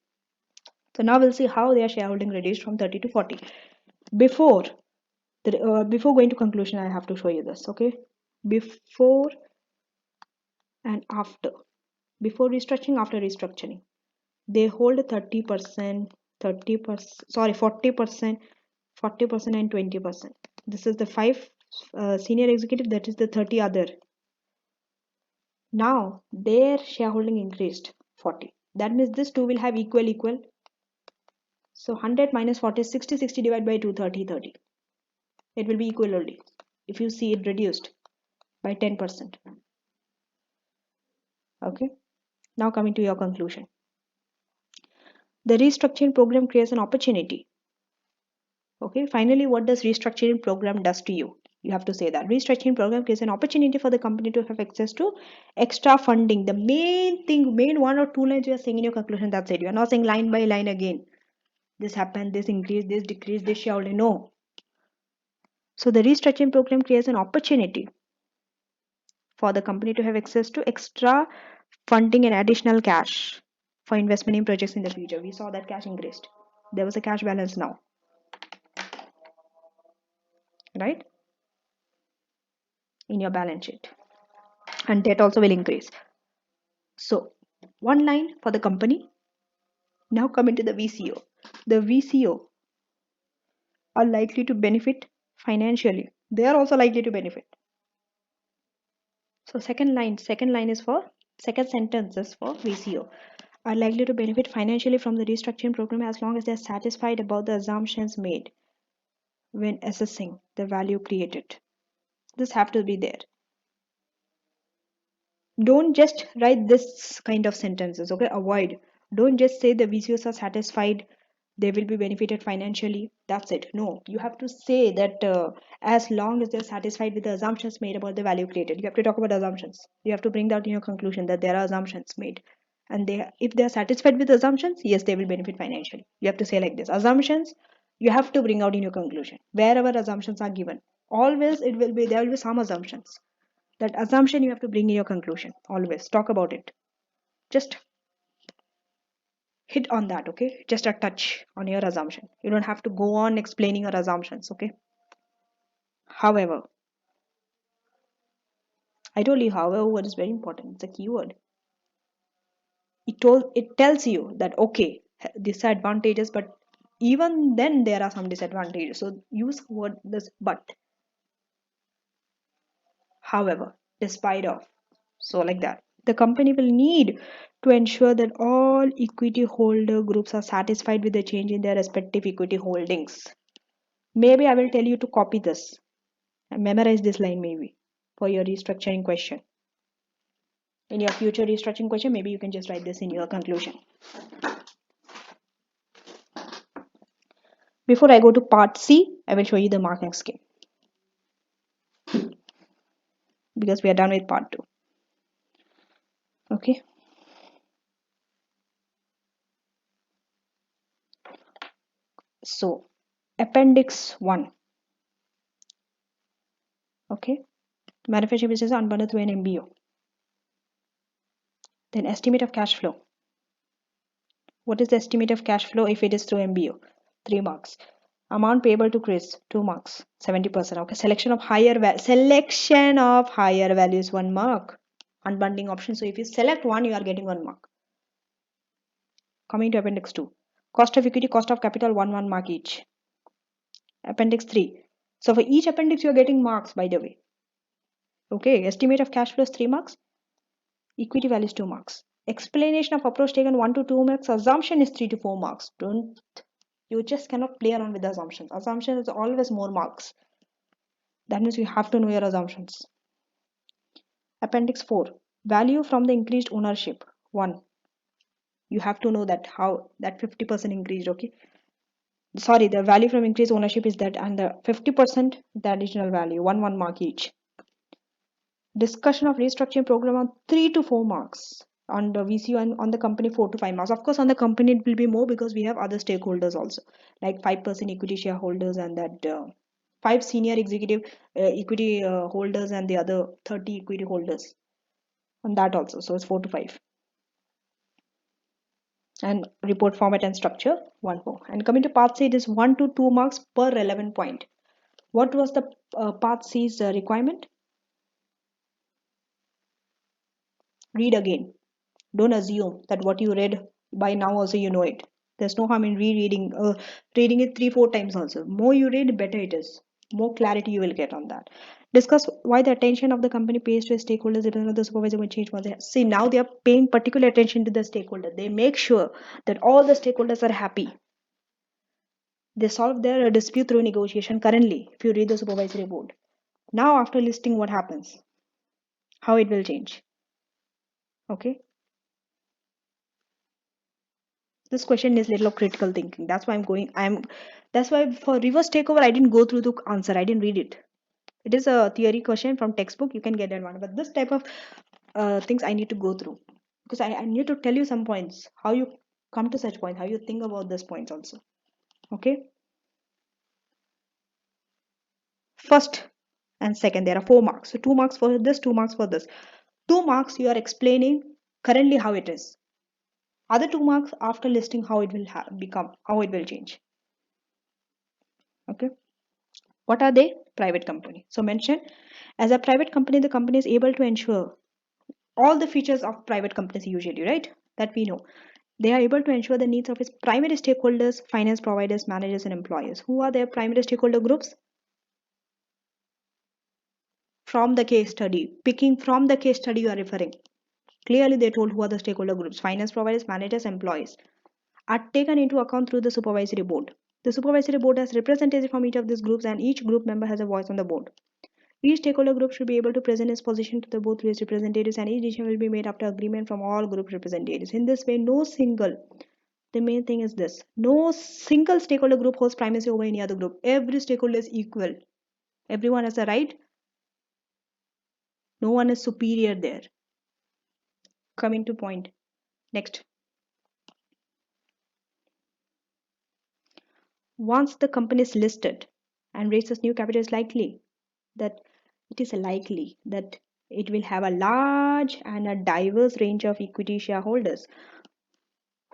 So now we'll see how their shareholding reduced from 30 to 40. Before going to conclusion, I have to show you this. Okay, before and after. before restructuring, after restructuring. They hold 30%, 30%, sorry, 40%, 40% and 20%. This is the five senior executive, that is the 30 other. Now their shareholding increased 40. That means this two will have equal. So 100 minus 40 is 60, 60 divided by 2, 30, 30. It will be equal only. If you see it reduced by 10%. Okay. Now coming to your conclusion. The restructuring program creates an opportunity. Okay. Finally, what does restructuring program does to you? You have to say that. Restructuring program creates an opportunity for the company to have access to extra funding. The main thing, main one or two lines you are saying in your conclusion, that's it. You are not saying line by line again. This happened, this increased, this decreased, this shareholding. No. So the restructuring program creates an opportunity for the company to have access to extra funding and additional cash for investment in projects in the future. We saw that cash increased. There was a cash balance now, right? In your balance sheet. And debt also will increase. So, one line for the company. Now coming to the VCO. The VCO are likely to benefit financially. They are also likely to benefit. So second sentence is for VCO are likely to benefit financially from the restructuring program as long as they are satisfied about the assumptions made when assessing the value created. This have to be there. Don't just write this kind of sentences, okay? Avoid. Don't just say the VCOs are satisfied, they will be benefited financially. That's it. No, you have to say that as long as they're satisfied with the assumptions made about the value created. You have to talk about assumptions. You have to bring that in your conclusion that there are assumptions made. And if they are satisfied with the assumptions, yes, they will benefit financially. You have to say like this. Assumptions, you have to bring out in your conclusion. Wherever assumptions are given, always there will be some assumptions. That assumption you have to bring in your conclusion. Always talk about it. Just hit on that, okay? Just a touch on your assumption. You don't have to go on explaining your assumptions, okay? However, I told you, however, what is very important. It's a keyword. It tells you that okay, these are advantages, but even then there are some disadvantages. So use word this but. However, despite of. So like that. The company will need to ensure that all equity holder groups are satisfied with the change in their respective equity holdings. Maybe I will tell you to copy this and memorize this line maybe for your restructuring question. In your future restructuring question, maybe you can just write this in your conclusion. Before I go to part C, I will show you the marking scheme because we are done with part 2. Okay. So, Appendix 1. Okay. Manufacturing business unbundled through an MBO. Then estimate of cash flow. What is the estimate of cash flow if it is through MBO? 3 marks. Amount payable to Chris, 2 marks, 70%. Okay. Selection of higher value is 1 mark. Unbundling option. So if you select one, you are getting 1 mark. Coming to Appendix 2. Cost of equity, cost of capital, 1 mark each. Appendix 3. So for each appendix, you are getting marks, by the way. Okay. Estimate of cash flow is 3 marks. Equity value is 2 marks. Explanation of approach taken 1 to 2 marks. Assumption is 3 to 4 marks. You just cannot play around with the assumptions. Assumption is always more marks. That means you have to know your assumptions. Appendix 4. Value from the increased ownership. 1. You have to know that how that 50% increased, okay? Sorry, the value from increased ownership is that, and the 50% the additional value. 1 mark each. Discussion of restructuring program on 3 to 4 marks. On the VCU and on the company 4 to 5 marks. Of course, on the company it will be more because we have other stakeholders also, like 5% equity shareholders and that 5 senior executive equity holders and the other 30 equity holders. On that also, so it's 4 to 5. And report format and structure 1 4. And coming to part C, it is 1 to 2 marks per relevant point. What was the part C's requirement? Read again. Don't assume that what you read by now also you know it. There's no harm in rereading, reading it 3, 4 times also. More you read, better it is. More clarity you will get on that. Discuss why the attention of the company pays to stakeholders depends on the supervisor will change once. See, now they are paying particular attention to the stakeholder. They make sure that all the stakeholders are happy. They solve their dispute through negotiation currently, if you read the supervisory board. Now, after listing, what happens? How it will change? Okay. This question is little of critical thinking. That's why that's why for reverse takeover, I didn't go through the answer. I didn't read it. It is a theory question from textbook. You can get that one. But this type of things I need to go through because I need to tell you some points. How you come to such points. How you think about these points also. Okay. First and second, there are 4 marks. So 2 marks for this, 2 marks for this. 2 marks you are explaining currently how it is. Other 2 marks after listing how it will become, how it will change. Okay. What are they? Private company. So mention as a private company, the company is able to ensure all the features of private companies usually, right? That we know. They are able to ensure the needs of its primary stakeholders, finance providers, managers, and employers. Who are their primary stakeholder groups? From the case study. Picking from the case study you are referring. Clearly, they told who are the stakeholder groups: finance providers, managers, employees. Are taken into account through the supervisory board. The supervisory board has representatives from each of these groups, and each group member has a voice on the board. Each stakeholder group should be able to present its position to the board through its representatives, and each decision will be made after agreement from all group representatives. In this way, the main thing is this: no single stakeholder group holds primacy over any other group. Every stakeholder is equal. Everyone has a right. No one is superior there. Coming to point. Next. Once the company is listed and raises new capital, that is likely that it will have a large and a diverse range of equity shareholders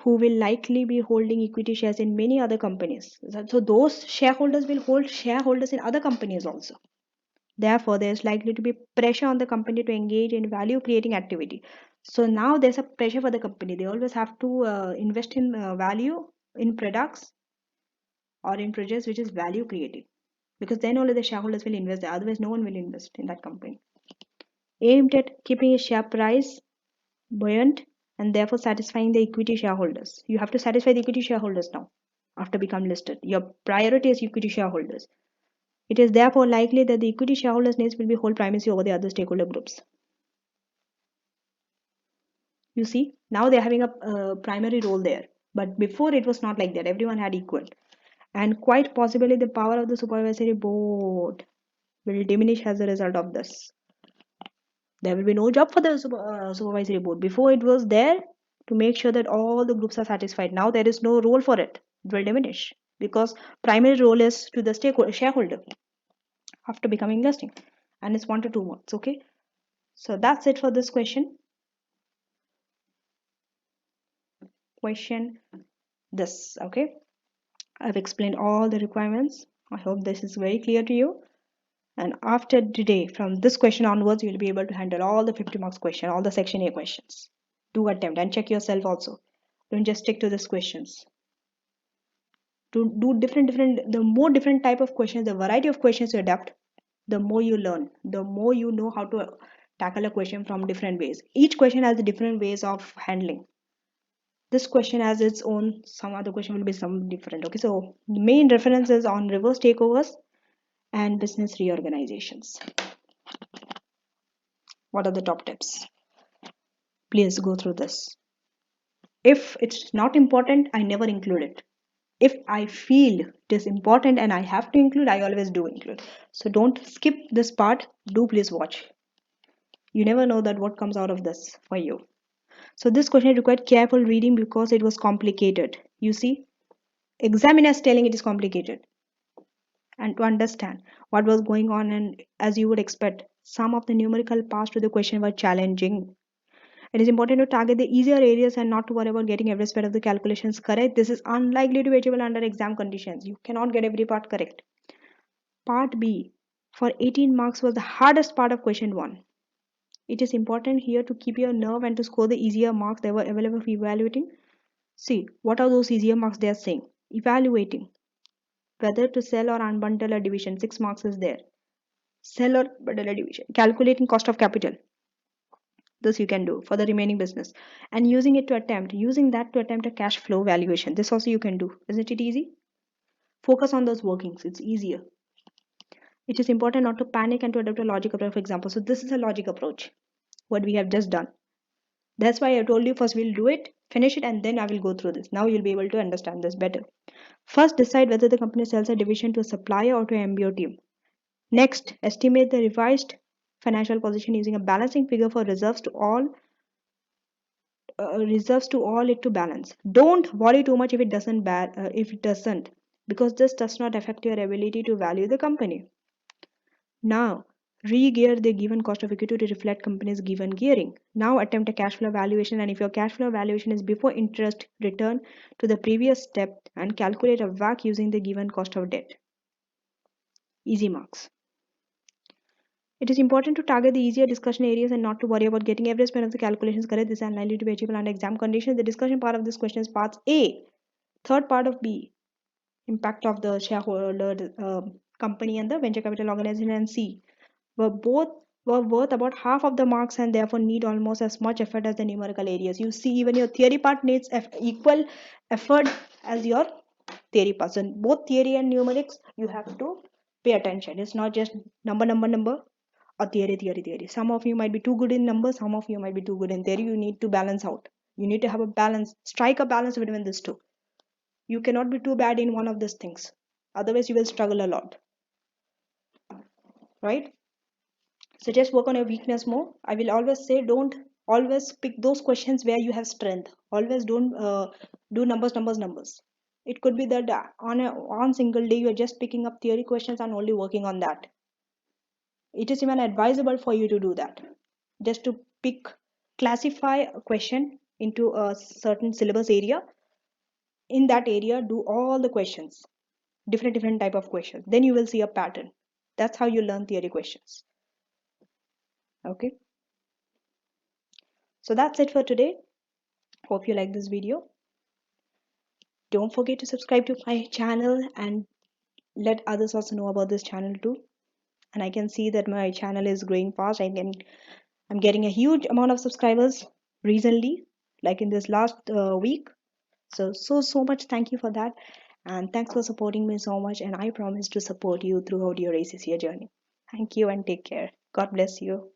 who will likely be holding equity shares in many other companies. So those shareholders will hold shareholders in other companies also. Therefore, there is likely to be pressure on the company to engage in value creating activity. So now there's a pressure for the company. They always have to invest in value in products or in projects which is value creating, because then only the shareholders will invest there. Otherwise, no one will invest in that company. Aimed at keeping a share price buoyant and therefore satisfying the equity shareholders. You have to satisfy the equity shareholders now after becoming listed. Your priority is equity shareholders. It is therefore likely that the equity shareholders' needs will be hold primacy over the other stakeholder groups. You see, now they're having a primary role there. But before it was not like that. Everyone had equal. And quite possibly the power of the supervisory board will diminish as a result of this. There will be no job for the supervisory board. Before it was there to make sure that all the groups are satisfied. Now there is no role for it. It will diminish because primary role is to the shareholder after becoming listing, and it's 1 to 2 months. Okay, so that's it for this question. This. Okay, I've explained all the requirements. I hope this is very clear to you. And after today, from this question onwards, you'll be able to handle all the 50 marks question, all the section A questions. Do attempt and check yourself also. Don't just stick to these questions. To do the more different type of questions, the variety of questions you adapt, the more you learn, the more you know how to tackle a question from different ways. Each question has different ways of handling. This question has its own, some other question will be some different. Okay, so the main reference is on reverse takeovers and business reorganizations. What are the top tips? Please go through this. If it's not important, I never include it. If I feel it is important and I have to include, I always do include. So don't skip this part. Do please watch. You never know that what comes out of this for you. So this question required careful reading because it was complicated. You see, examiners telling it is complicated. And to understand what was going on, and as you would expect, some of the numerical parts to the question were challenging. It is important to target the easier areas and not to worry about getting every aspect of the calculations correct. This is unlikely to be achievable under exam conditions. You cannot get every part correct. Part B for 18 marks was the hardest part of question 1. It is important here to keep your nerve and to score the easier marks that were available for evaluating. See, what are those easier marks they are saying? Evaluating whether to sell or unbundle a division, 6 marks is there. Sell or bundle a division. Calculating cost of capital. This you can do for the remaining business. And using that to attempt a cash flow valuation. This also you can do. Isn't it easy? Focus on those workings. It's easier. It is important not to panic and to adopt a logic approach, for example. So this is a logic approach, what we have just done. That's why I told you first we'll do it, finish it, and then I will go through this. Now you'll be able to understand this better. First, decide whether the company sells a division to a supplier or to an MBO team. Next, estimate the revised financial position using a balancing figure for reserves to all it to balance. Don't worry too much if it doesn't, because this does not affect your ability to value the company. Now, re-gear the given cost of equity to reflect company's given gearing. Now attempt a cash flow valuation, and if your cash flow valuation is before interest, return to the previous step and calculate a WACC using the given cost of debt. Easy marks. It is important to target the easier discussion areas and not to worry about getting every aspect of the calculations correct. This is unlikely to be achievable under exam conditions. The discussion part of this question is parts A. Third part of B. Impact of the shareholder company and the venture capital organization, and C. Were worth about half of the marks and therefore need almost as much effort as the numerical areas. You see, even your theory part needs equal effort as your theory part. So both theory and numerics, you have to pay attention. It's not just number or theory. Some of you might be too good in numbers, some of you might be too good in theory. You need to balance out. You need to have a balance, strike a balance between these two. You cannot be too bad in one of these things. Otherwise, you will struggle a lot. Right? So just work on your weakness more. I will always say, don't always pick those questions where you have strength. Always don't do numbers. It could be that on single day you are just picking up theory questions and only working on that. It is even advisable for you to do that. Just to classify a question into a certain syllabus area. In that area, do all the questions, different type of questions. Then you will see a pattern. That's how you learn theory questions. Okay. So that's it for today. Hope you like this video. Don't forget to subscribe to my channel and let others also know about this channel too. And I can see that my channel is growing fast. I'm getting a huge amount of subscribers recently, like in this last week. So much thank you for that. And thanks for supporting me so much. And I promise to support you throughout your ACCA journey. Thank you and take care. God bless you.